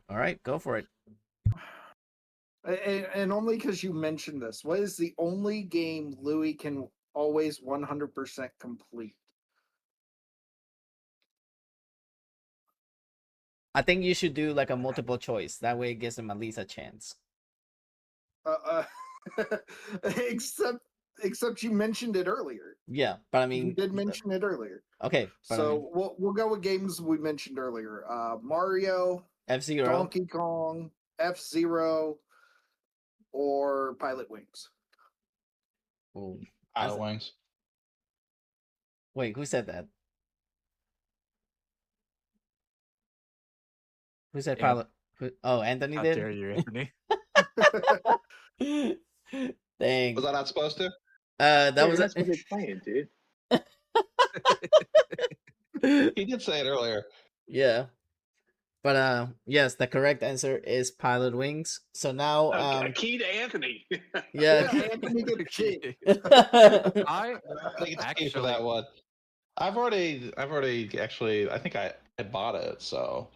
All right, go for it. And only because you mentioned this, what is the only game Louis can always 100% complete? I think you should do like a multiple choice. That way it gives him at least a chance. Except you mentioned it earlier. Yeah, but I mean, you did mention it earlier. Okay, but so I mean, we'll go with games we mentioned earlier. Mario, F-Zero, Donkey Kong, F-Zero, or Pilot Wings. Oh, Pilot Wings. Wait, who said that? Who said Pilot? Oh, Anthony did. How dare you, Anthony? Dang. Was I not supposed to? That was that's what they're playing, dude. He did say it earlier. Yeah. But yes, the correct answer is Pilot Wings. So now a key to Anthony. Yeah, Anthony gets key. I think it's key for that one. I've already actually I think I bought it, so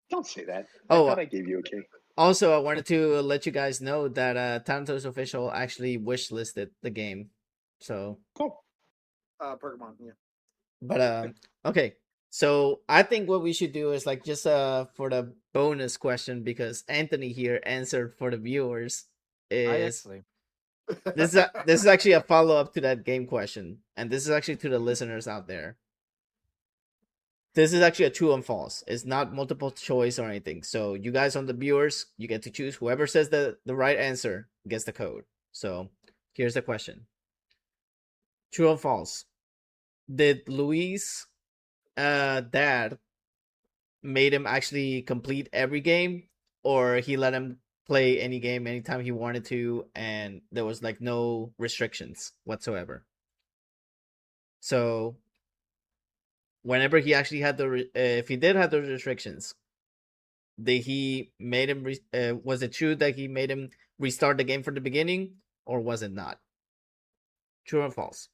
don't say that. I thought I gave you a key. Also, I wanted to let you guys know that Thanatos Official actually wishlisted the game. So cool. Pergamon, yeah. But okay. So I think what we should do is like just for the bonus question, because Anthony here answered for the viewers, is this is actually a follow-up to that game question, and this is actually to the listeners out there. This is actually a true and false. It's not multiple choice or anything. So you guys on the viewers, you get to choose. Whoever says the right answer gets the code. So here's the question. True or false? Did Luis' dad made him actually complete every game, or he let him play any game anytime he wanted to, and there was like no restrictions whatsoever? So whenever he actually had if he did have those restrictions, did he made him was it true that he made him restart the game from the beginning, or was it not? True or false?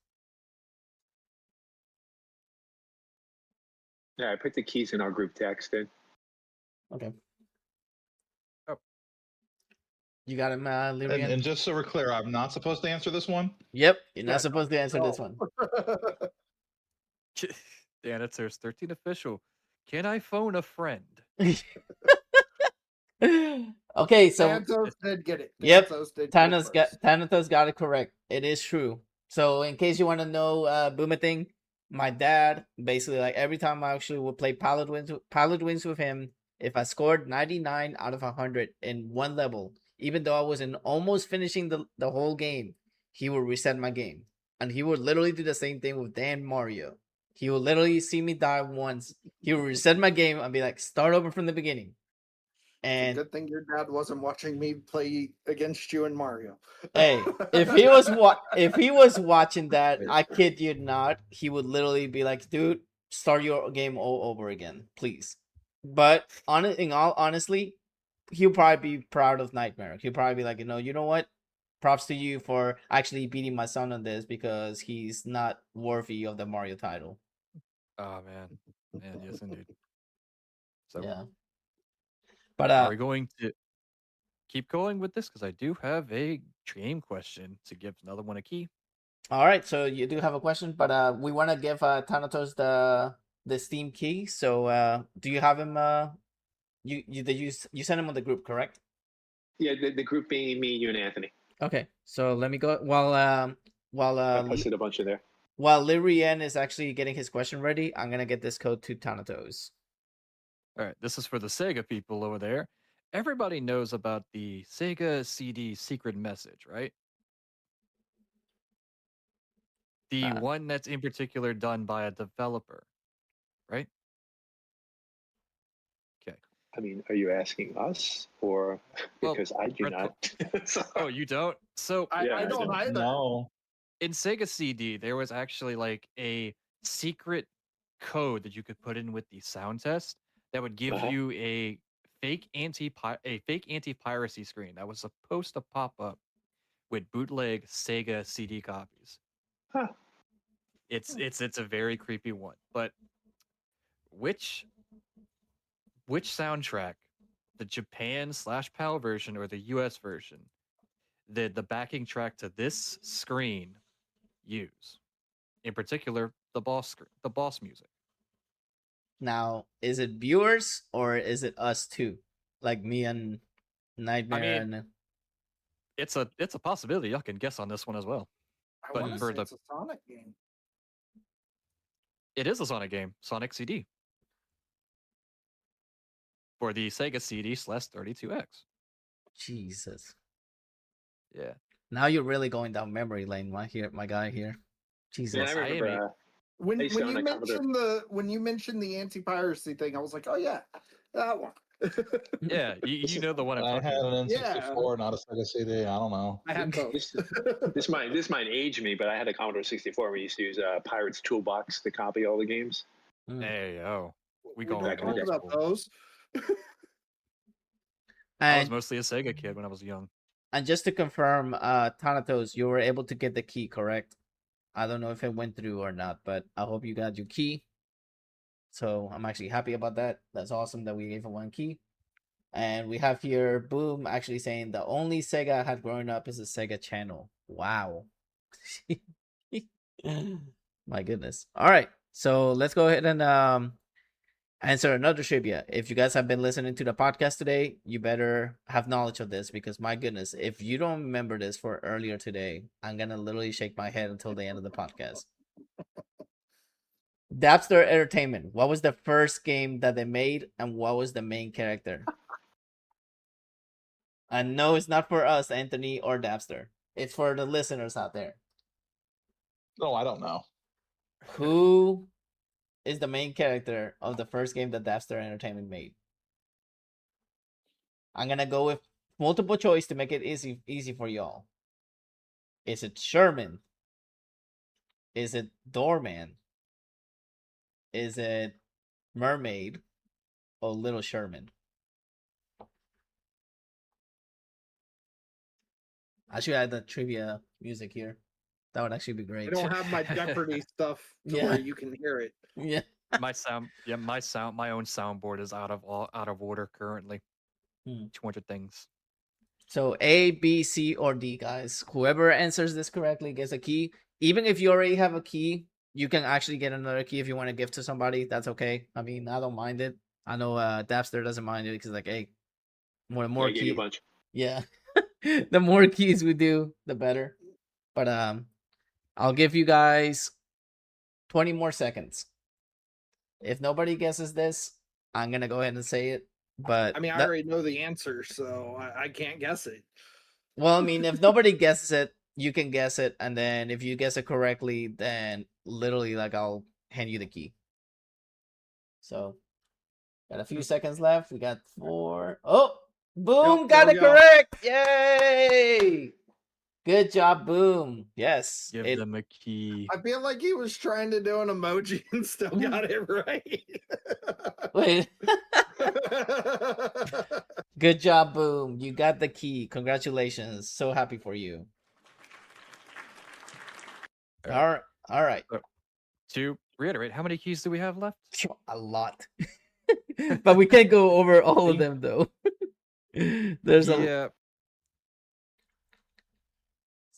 Yeah, I put the keys in our group text, dude. Okay. Oh. You got him, Lyrian? And just so we're clear, I'm not supposed to answer this one? Yep, you're not supposed to answer this one. Thanatos 13 official. Can I phone a friend? Okay, so Thanatos did get it. Yep, Thanatos Thanatos got it correct. It is true. So in case you want to know, Boomerang, my dad basically, like, every time I actually would play Pilot Wings with him, if I scored 99 out of 100 in one level, even though I was in almost finishing the whole game, he would reset my game, and he would literally do the same thing with Dan Mario. He would literally see me die once. He would reset my game and be like, start over from the beginning. And good thing your dad wasn't watching me play against you and Mario. Hey, if he was watching that, I kid you not, he would literally be like, dude, start your game all over again, please. But in all honestly, he'll probably be proud of Nightmare. He'll probably be like, you know what? Props to you for actually beating my son on this, because he's not worthy of the Mario title. Oh man, yes indeed. So yeah. But are we going to keep going with this? Because I do have a game question to give another one a key. All right, so you do have a question, but we want to give Thanatos the Steam key. So do you have him? You sent him on the group, correct? Yeah, the group being me, you, and Anthony. Okay, so let me go while I posted a bunch of there. While Lyrian is actually getting his question ready, I'm gonna get this code to Thanatos. All right, this is for the Sega people over there. Everybody knows about the Sega CD secret message, right? The one that's in particular done by a developer, right? Okay. I mean, are you asking us, or because I do not? Oh, you don't? So I don't either. No. in Sega CD, there was actually like a secret code that you could put in with the sound test that would give Uh-huh. you a fake anti-piracy screen that was supposed to pop up with bootleg Sega CD copies. Huh. It's a very creepy one. But which soundtrack, the Japan/PAL version or the US version, did the backing track to this screen use? In particular, the boss music. Now, is it viewers or is it us too? Like me and Nightmare mean, and It's a possibility. Y'all can guess on this one as well. I But want to for say the- it's a Sonic game. It is a Sonic game, Sonic CD. For the Sega CD/32X. Jesus. Yeah. Now you're really going down memory lane, my guy here. Jesus. Yeah, I remember. When I used to own you a Commodore. mentioned the anti-piracy thing, I was like, oh yeah, that one. Yeah, you know the one I'm I talking had about. an N64, not a Sega CD. I don't know. I had both. This might age me, but I had a Commodore 64. We used to use Pirate's Toolbox to copy all the games. Hey, we We go don't back in talk the day. about those. I was And, mostly a Sega kid when I was young. and just to confirm, Thanatos, you were able to get the key, correct? I don't know if it went through or not, but I hope you got your key. So I'm actually happy about that. That's awesome that we gave him one key. And we have here Boom actually saying the only Sega I had growing up is the Sega Channel. Wow. My goodness. All right. So let's go ahead and answer another trivia. If you guys have been listening to the podcast today, you better have knowledge of this because my goodness, if you don't remember this for earlier today, I'm gonna literally shake my head until the end of the podcast. Dabster Entertainment. What was the first game that they made, and what was the main character? And no, it's not for us, Anthony or Dabster. It's for the listeners out there. No, I don't know. Who is the main character of the first game that Dabster Entertainment made? I'm gonna go with multiple choice to make it easy for y'all. Is it Sherman? Is it Doorman? Is it Mermaid or Little Sherman? I should add the trivia music here. That would actually be I great. don't have my Jeopardy stuff to Yeah. where you can hear it. Yeah. My own soundboard is out of order currently. 200 things. So A, B, C, or D, guys. Whoever answers this correctly gets a key. Even if you already have a key, you can actually get another key if you want to give to somebody. That's okay. I mean, I don't mind it. I know Dabster doesn't mind it because like, hey, more I gave you a keys. bunch. Yeah. The more keys we do, the better. But I'll give you guys 20 more seconds. If nobody guesses this, I'm gonna go ahead and say it. But I mean, I already know the answer, so I can't guess it. well, I mean, if nobody guesses it, you can guess it, and then if you guess it correctly, then literally like I'll hand you the key. So got a few seconds left. We got 4. Oh, Boom Yep, got there it we go. correct. Yay! Good job, Boom. Yes. Give it- them a key. I feel like he was trying to do an emoji and still got it right. Wait. Good job, Boom. You got the key. Congratulations. So happy for you. All right. To reiterate, how many keys do we have left? A lot. But we can't go over all of them though. There's a Yeah.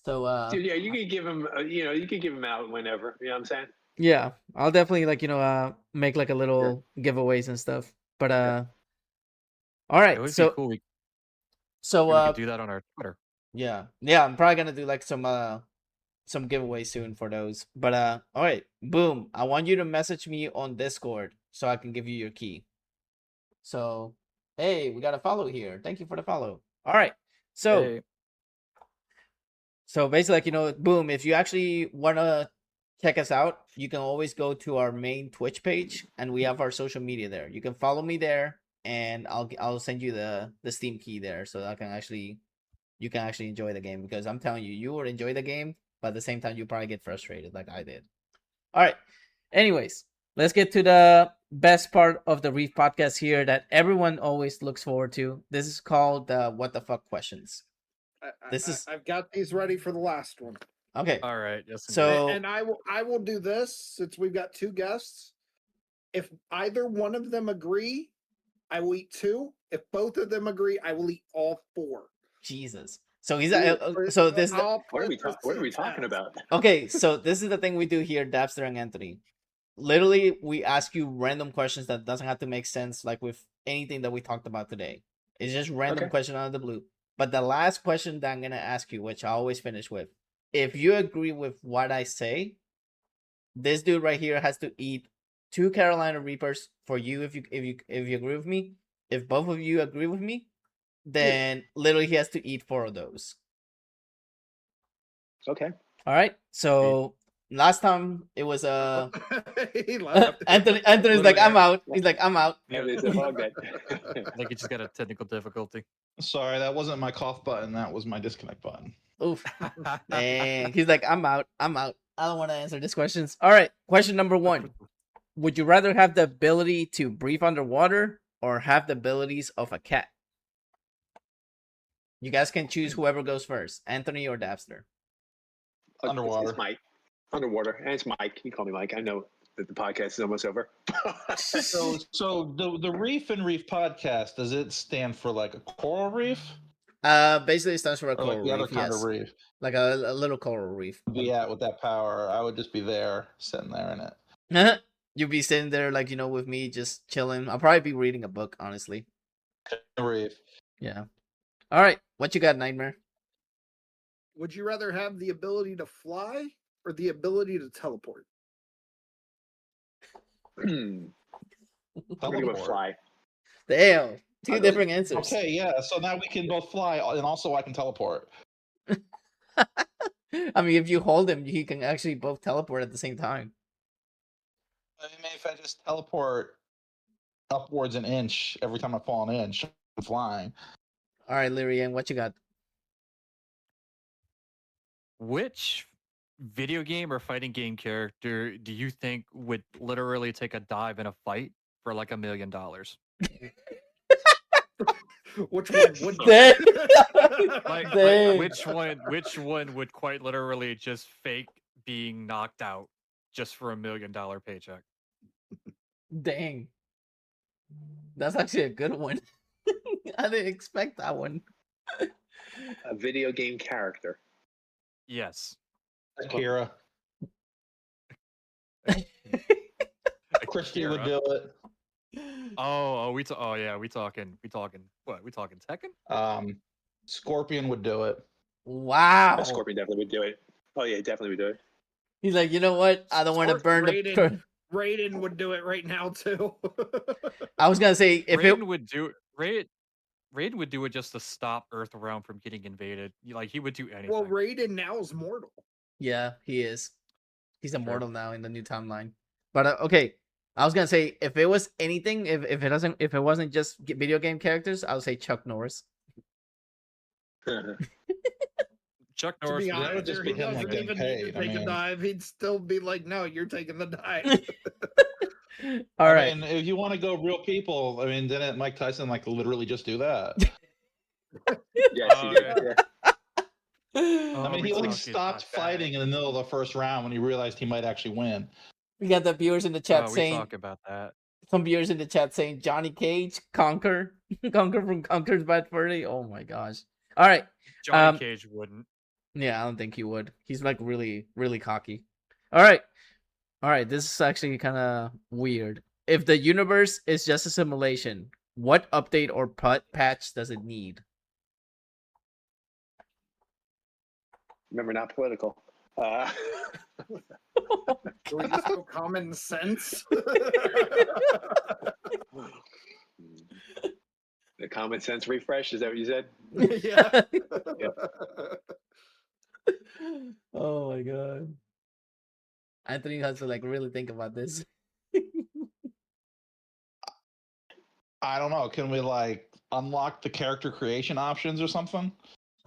so Dude, yeah, you can give him. You can give him out whenever. You know what I'm saying? yeah, I'll definitely like make like a little giveaways and stuff. But all It right, would so be cool. We so could do that on our Twitter. yeah, I'm probably gonna do like some giveaways soon for those. But all right, Boom, I want you to message me on Discord so I can give you your key. So hey, we got a follow here. Thank you for the follow. All right, so. Hey, So basically, like, Boom, if you actually want to check us out, you can always go to our main Twitch page and we have our social media there. You can follow me there and I'll send you the Steam key there so that you can actually enjoy the game because I'm telling you, you will enjoy the game but at the same time, you probably get frustrated like I did. All right. Anyways, let's get to the best part of the Reef podcast here that everyone always looks forward to. This is called the What the Fuck questions. I've got these ready for the last one. Okay. All right. Yes. So And I will do this since we've got two guests. If either one of them agree, I will eat two. If both of them agree, I will eat all four. Jesus. So he's so this. What are we talking about? Okay, so this is the thing we do here, Dabster and Anthony. Literally, we ask you random questions that doesn't have to make sense, like with anything that we talked about today. It's just random question out of the blue. But the last question that I'm gonna ask you, which I always finish with, if you agree with what I say, this dude right here has to eat 2 Carolina Reapers for you. If you agree with me, if both of you agree with me, then literally he has to eat 4 of those. Okay. All right. So last time it was Anthony. Anthony's like, I'm out. He's like, I'm out. Yeah, it's a hog bet. I think you just got a technical difficulty. Sorry, that wasn't my cough button. That was my disconnect button. Oof. And he's like, I'm out. I'm out. I don't want to answer these questions. All right. Question number 1. Would you rather have the ability to breathe underwater or have the abilities of a cat? You guys can choose whoever goes first, Anthony or Dabster. Underwater. It's Mike. Underwater. And it's Mike. You can call me Mike. I know that the podcast is almost over. So the Reef and Reef podcast, does it stand for like a coral reef? Basically it stands for a Or coral like the other reef, kind yes. of reef? Like a little coral reef. Yeah, with that power, I would just be there, sitting there in it. You'd be sitting there like, with me just chilling. I'll probably be reading a book, honestly. Reef. Yeah. All right. What you got, Nightmare? Would you rather have the ability to fly or the ability to teleport? I'm gonna go with fly. Damn. 2 different answers. Okay, yeah. So now we can both fly, and also I can teleport. I mean, if you hold him, he can actually both teleport at the same time. I mean, if I just teleport upwards an inch every time I fall an inch, I'm flying. All right, Lyrian, what you got? Which video game or fighting game character do you think would literally take a dive in a fight for like $1 million? Which one would Dang. Which one would quite literally just fake being knocked out just for $1 million paycheck? Dang. That's actually a good one. I didn't expect that one. A video game character. Yes. Akira. Christy would do it. We talking what? We talking Tekken? Scorpion would do it. Wow. Scorpion definitely would do it. Oh yeah, definitely would do it. He's like, you know what? I don't want to burn the. Raiden would do it right now too. I was gonna say if Raiden would do it. Raiden would do it just to stop Earth realm from getting invaded. Like he would do anything. Well, Raiden now is mortal. Yeah, he is. He's immortal now in the new timeline. But okay, I was gonna say if it was anything, if it wasn't just video game characters, I would say Chuck Norris. Chuck Norris. To be honest, just he be him, doesn't like, even getting need to paid. take I a mean- dive. He'd still be like, "No, you're taking the dive." All right. And if you want to go real people, I mean, didn't Mike Tyson like literally just do that? Yes, he did. Yeah. I mean, he like stopped fighting in the middle of the first round when he realized he might actually win. We got the viewers in the chat We saying talk about that. some viewers in the chat saying Johnny Cage, Conquer from Conquer's Bad Fur Day. Oh my gosh. All right. Johnny Cage wouldn't. Yeah, I don't think he would. He's like really, really cocky. All right. This is actually kind of weird. If the universe is just a simulation, what update or patch does it need? Remember, not political. Do we just go common sense? The common sense refresh, is that what you said? Yeah. Oh my god. Anthony has to like really think about this. I don't know. Can we like unlock the character creation options or something?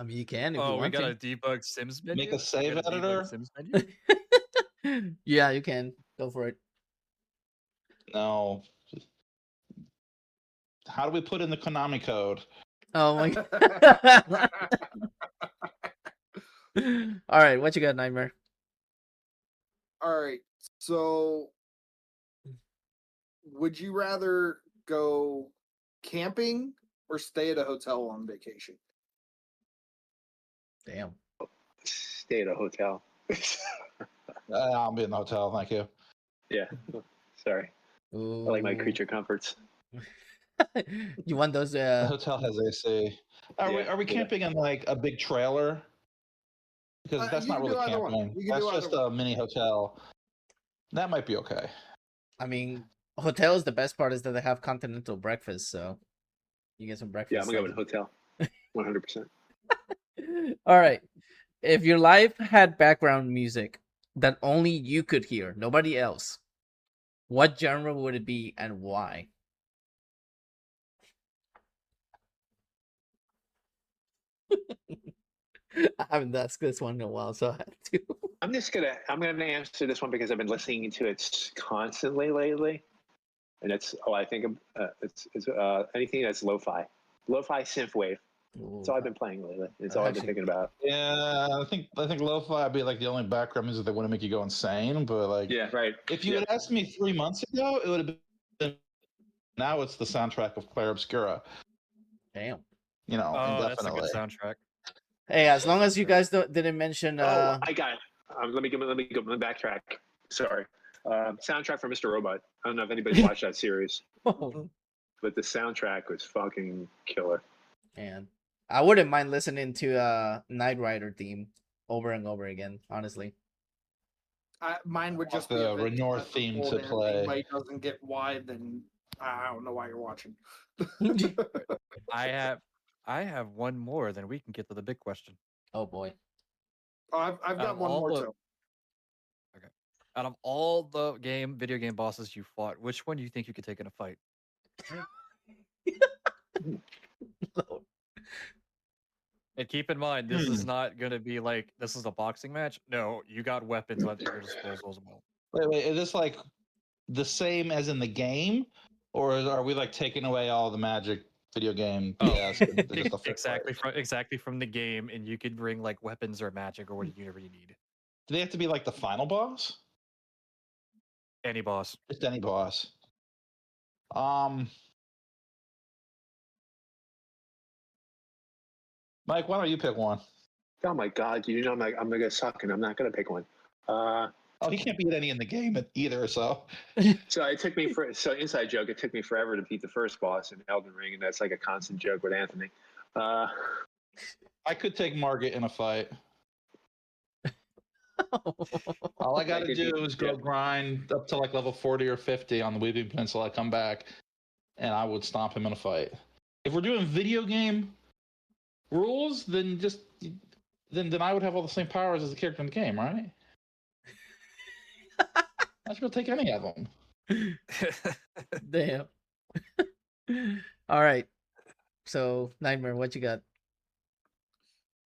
I mean, you can if you Oh, we want got a to. debug Sims menu. Make a save We got a debug editor? Sims menu. Yeah, you can go for it. No. How do we put in the Konami code? Oh my god. All right, what you got, Nightmare? All right. So, would you rather go camping or stay at a hotel on vacation? Damn. Stay at a hotel. I'll be in the hotel, thank you. Yeah. Sorry. Ooh. I like my creature comforts. You want those? The hotel has AC. Are Yeah, we yeah. camping in like a big trailer? Because that's You not can do really either one. camping. You can That's do either just a mini hotel. That might be okay. I mean, hotels. The best part is that they have continental breakfast, so you get some breakfast. Yeah, I'm going to go with hotel. 100%. All right. If your life had background music that only you could hear, nobody else, what genre would it be and why? I haven't asked this one in a while, so I have to. I'm gonna answer this one because I've been listening to it constantly lately, and it's it's anything that's lo-fi synthwave. That's all I've been playing lately. It's all I've been thinking about. Yeah, I think lo-fi would be like the only background music that wouldn't make you go insane. But like, Yeah, right. if you had asked me 3 months ago, it would have been. Now it's the soundtrack of Claire Obscura. Damn. You know, Oh, that's a indefinitely. good soundtrack. Hey, as long as you guys didn't mention. I got it. Let me backtrack. Sorry. Soundtrack for Mr. Robot. I don't know if anybody watched that series, Oh, but the soundtrack was fucking killer. man, I wouldn't mind listening to Knight Rider theme over and over again. Honestly. Mine would just The be a Renor Vince theme Castro to and play. Anybody doesn't get why, then I don't know why you're watching. I have one more, then we can get to the big question. Oh boy. Oh, I've got one more too. Okay. Out of all the video game bosses you fought, which one do you think you could take in a fight? And keep in mind, this is not going to be like, this is a boxing match. No, you got weapons at your disposal as well. Wait, is this like the same as in the game? Or are we like taking away all the magic video game? Yes, exactly from the game, and you could bring like weapons or magic or whatever you need. Do they have to be like the final boss? Any boss. Just any boss. Mike, why don't you pick one? Oh my god! You know I'm gonna suck, and I'm not gonna pick one. Oh, he can't beat any in the game either. So inside joke. It took me forever to beat the first boss in Elden Ring, and that's like a constant joke with Anthony. I could take Margit in a fight. All I gotta do is go grind up to like level 40 or 50 on the Weaving Peninsula. I come back, and I would stomp him in a fight. If we're doing video game rules, then I would have all the same powers as the character in the game, right? I should go take any of them. Damn. All right. So, Nightmare, what you got?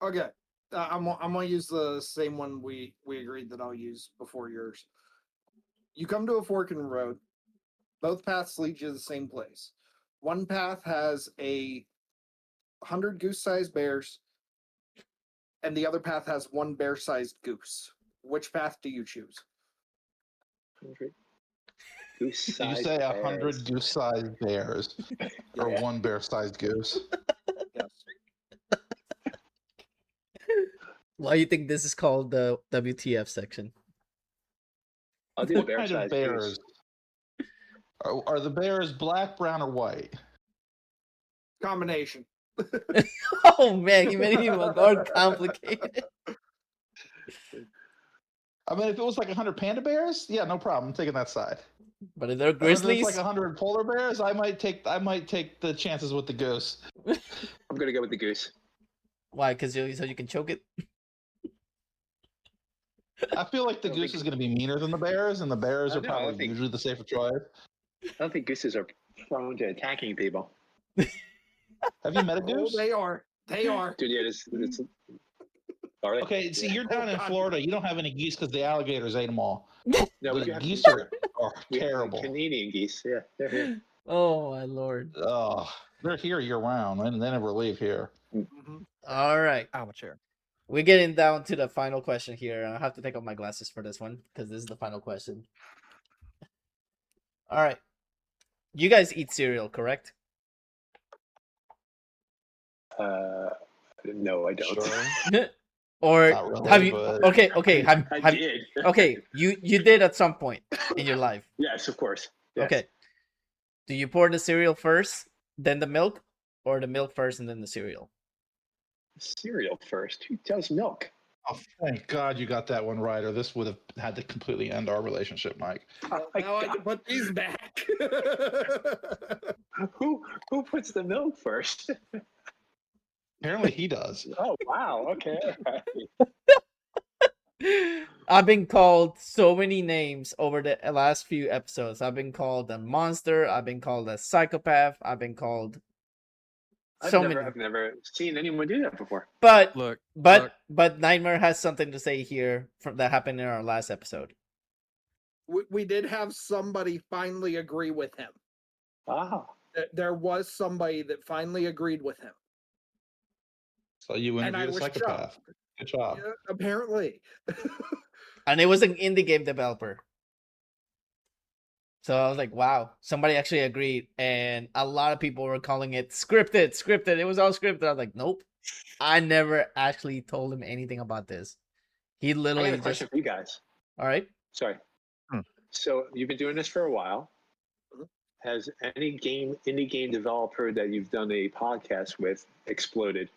Okay. I'm gonna use the same one we agreed that I'll use before yours. You come to a fork in the road. Both paths lead you to the same place. One path has 100 goose-sized bears, and the other path has one bear-sized goose. Which path do you choose? 100 Did you say 100 goose-sized bears or one bear-sized goose? Yes. Why do you think this is called the WTF section? I'll do the What kind of bear-sized bears? goose. Are the bears black, brown, or white? Combination. Oh man, you made it even more complicated. I mean, if it was like 100 panda bears, yeah, no problem. I'm taking that side. But if they're If grizzlies, it's like 100 polar bears, I might take the chances with the goose. I'm gonna go with the goose. why? Because so you can choke it. I feel like the goose is going to be meaner than the bears, and the bears I are know, I probably think- usually the safer choice. I don't think gooses are prone to attacking people. Have you met a Oh, goose? they are. They are. Dude, yeah, it's all right. Okay, see, Yeah. you're down in God. Florida. You don't have any geese because the alligators ate them all. No, we The do have geese are we have terrible. Canadian geese. Yeah, they're here. Oh my lord. Oh, they're here year round, and they never leave here. Mhm. All right. Amateur. We're getting down to the final question here. I have to take off my glasses for this one because this is the final question. All right. You guys eat cereal, correct? No, I don't. Sure. Or Not really, have you? but- Okay. Have I have did. okay? You did at some point in your life. Yes, of course. Yes. Okay. Do you pour the cereal first, then the milk, or the milk first and then the cereal? Cereal first. Who does milk? Oh, thank God you got that one right, or this would have had to completely end our relationship, Mike. Oh my Now I God. can put these back. Who puts the milk first? Apparently he does. Oh wow. Okay. I've been called so many names over the last few episodes. I've been called a monster. I've been called a psychopath. I've been called I've so many. never seen anyone do that before. But Look, but Nightmare has something to say here from that happened in our last episode. we did have somebody finally agree with him. Ah. There was somebody that finally agreed with him. So you And I interviewed a was psychopath. shocked. Good job. Yeah, apparently. And it was an indie game developer. So I was like, wow, somebody actually agreed. And a lot of people were calling it scripted. It was all scripted. I was like, nope. I never actually told him anything about this. He I got literally a just. question for you guys. All right. Sorry. Hmm. So you've been doing this for a while. Has any indie game developer that you've done a podcast with exploded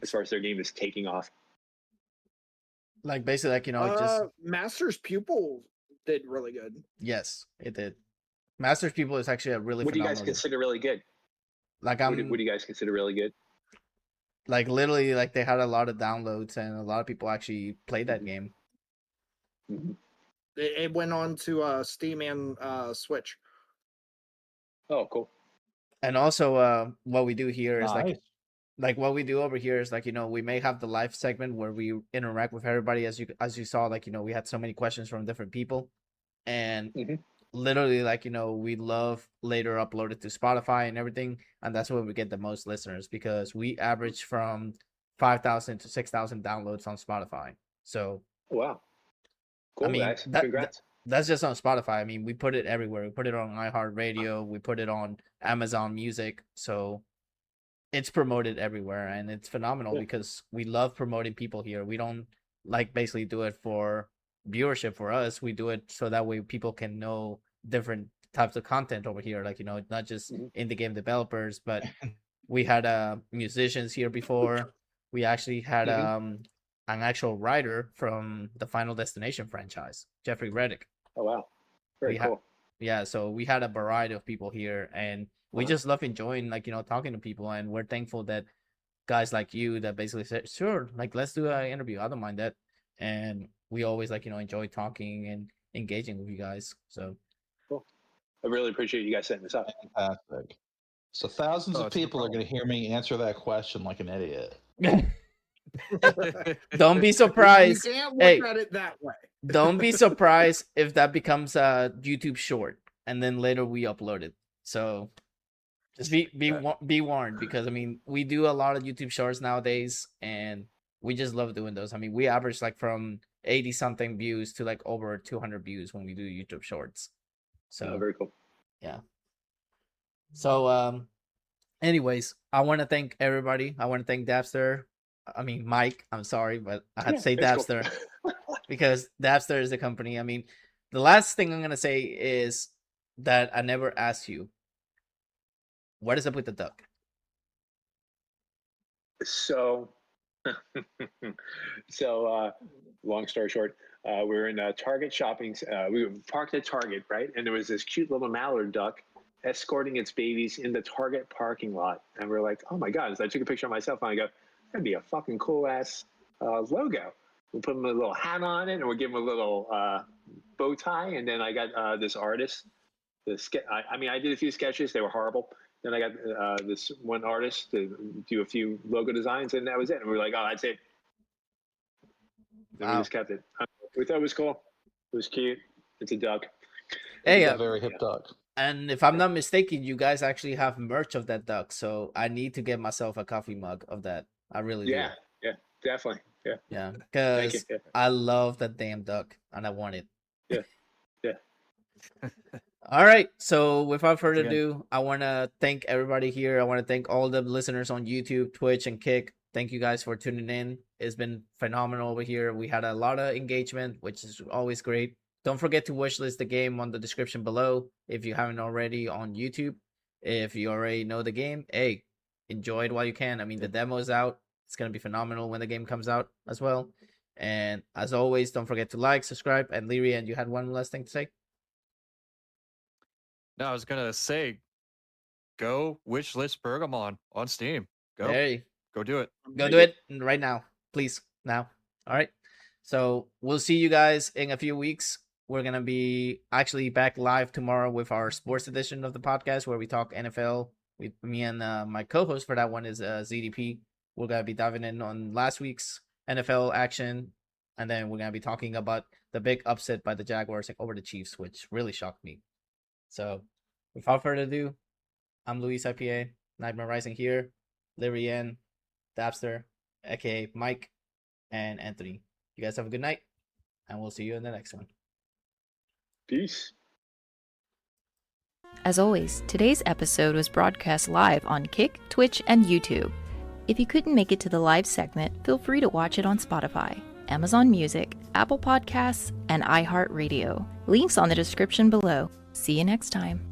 as far as their game is taking off? Like basically, like, just Master's Pupil did really good. yes, it did. Master's People is actually a really What do you phenomenal guys game. consider really good? Like What do you guys consider really good? like literally like they had a lot of downloads and a lot of people actually played that Mhm. game. Mhm. It went on to Steam and Switch. Oh, cool. And also, what we do here is Nice. like what we do over here is like, we may have the live segment where we interact with everybody as you saw, like, we had so many questions from different people, and Mhm. literally like, we love later upload it to Spotify and everything, and that's where we get the most listeners because we average from 5,000 to 6,000 downloads on Spotify. So Wow. Cool, mean, guys. that- Congrats. that's just on Spotify. I mean, we put it everywhere. We put it on iHeart Radio. We put it on Amazon Music. So it's promoted everywhere, and it's phenomenal Yeah. because we love promoting people here. We don't like basically do it for viewership for us. We do it so that way people can know different types of content over here. Like, not just Mhm. indie game developers, but we had musicians here before. We actually had Mhm. an actual writer from the Final Destination franchise, Jeffrey Reddick. Oh, wow. Very We ha- cool. Yeah, so we had a variety of people here, and we Wow. just love enjoying, like, talking to people, and we're thankful that guys like you that basically said, sure, like, let's do an interview. I don't mind that. And we always, like, enjoy talking and engaging with you guys. So I really appreciate you guys setting this up. Fantastic. So thousands Oh, of it's no people are problem. going to hear me answer that question like an idiot. don't be You surprised. can't look Hey. at it that way. Don't be surprised if that becomes a YouTube short, and then later we upload it. So just be warned, because I mean, we do a lot of YouTube shorts nowadays, and we just love doing those. I mean, we average like from 80 something views to like over 200 views when we do YouTube shorts. So Oh, very cool. So, anyways, I want to thank everybody. I want to thank Dabster. I mean, Mike. I'm sorry, but I had to say it's cool. Dabster because Dabster is the company. I mean, the last thing I'm gonna say is that I never asked you, what is up with the duck? So, long story short, we were in Target shopping. We were parked at Target, right? And there was this cute little mallard duck escorting its babies in the Target parking lot. And we're like, oh my God. So I took a picture of myself and I go, that'd be a fucking cool ass logo. We'll put him a little hat on it and we'll give him a little bow tie. And then I got this artist. I did a few sketches. They were horrible. Then I got this one artist to do a few logo designs, and that was it. And we were like, oh, that's it. And we Wow. just kept it. We thought it was cool. It was cute. It's a duck. Hey, a very hip duck. and if I'm not mistaken, you guys actually have merch of that duck, so I need to get myself a coffee mug of that. I really do. Yeah, definitely. Yeah. Yeah, Thank you. because Yeah. I love that damn duck and I want it. Yeah. All right. So without further again. ado, I want to thank everybody here. I want to thank all the listeners on YouTube, Twitch, and Kick. Thank you guys for tuning in. It's been phenomenal over here. We had a lot of engagement, which is always great. Don't forget to wishlist the game on the description below if you haven't already on YouTube. If you already know the game, hey, enjoy it while you can. I mean, the demo is out. It's going to be phenomenal when the game comes out as well. And as always, don't forget to like, subscribe, and Leary, and you had one last thing to say? No, I was gonna say, go wishlist Pergamon on Steam. Go, Hey, go do it. go do it right now, please. Now. All right. So we'll see you guys in a few weeks. We're going to be actually back live tomorrow with our sports edition of the podcast where we talk NFL. Me and my co-host for that one is ZDP. We're going to be diving in on last week's NFL action. And then we're going to be talking about the big upset by the Jaguars over the Chiefs, which really shocked me. So without further ado, I'm Luis IPA, NightmareRyzing here, Larry N, Dabster, aka Mike, and Anthony. You guys have a good night, and we'll see you in the next one. Peace. As always, today's episode was broadcast live on Kick, Twitch, and YouTube. If you couldn't make it to the live segment, feel free to watch it on Spotify, Amazon Music, Apple Podcasts, and iHeart Radio. Links on the description below. See you next time.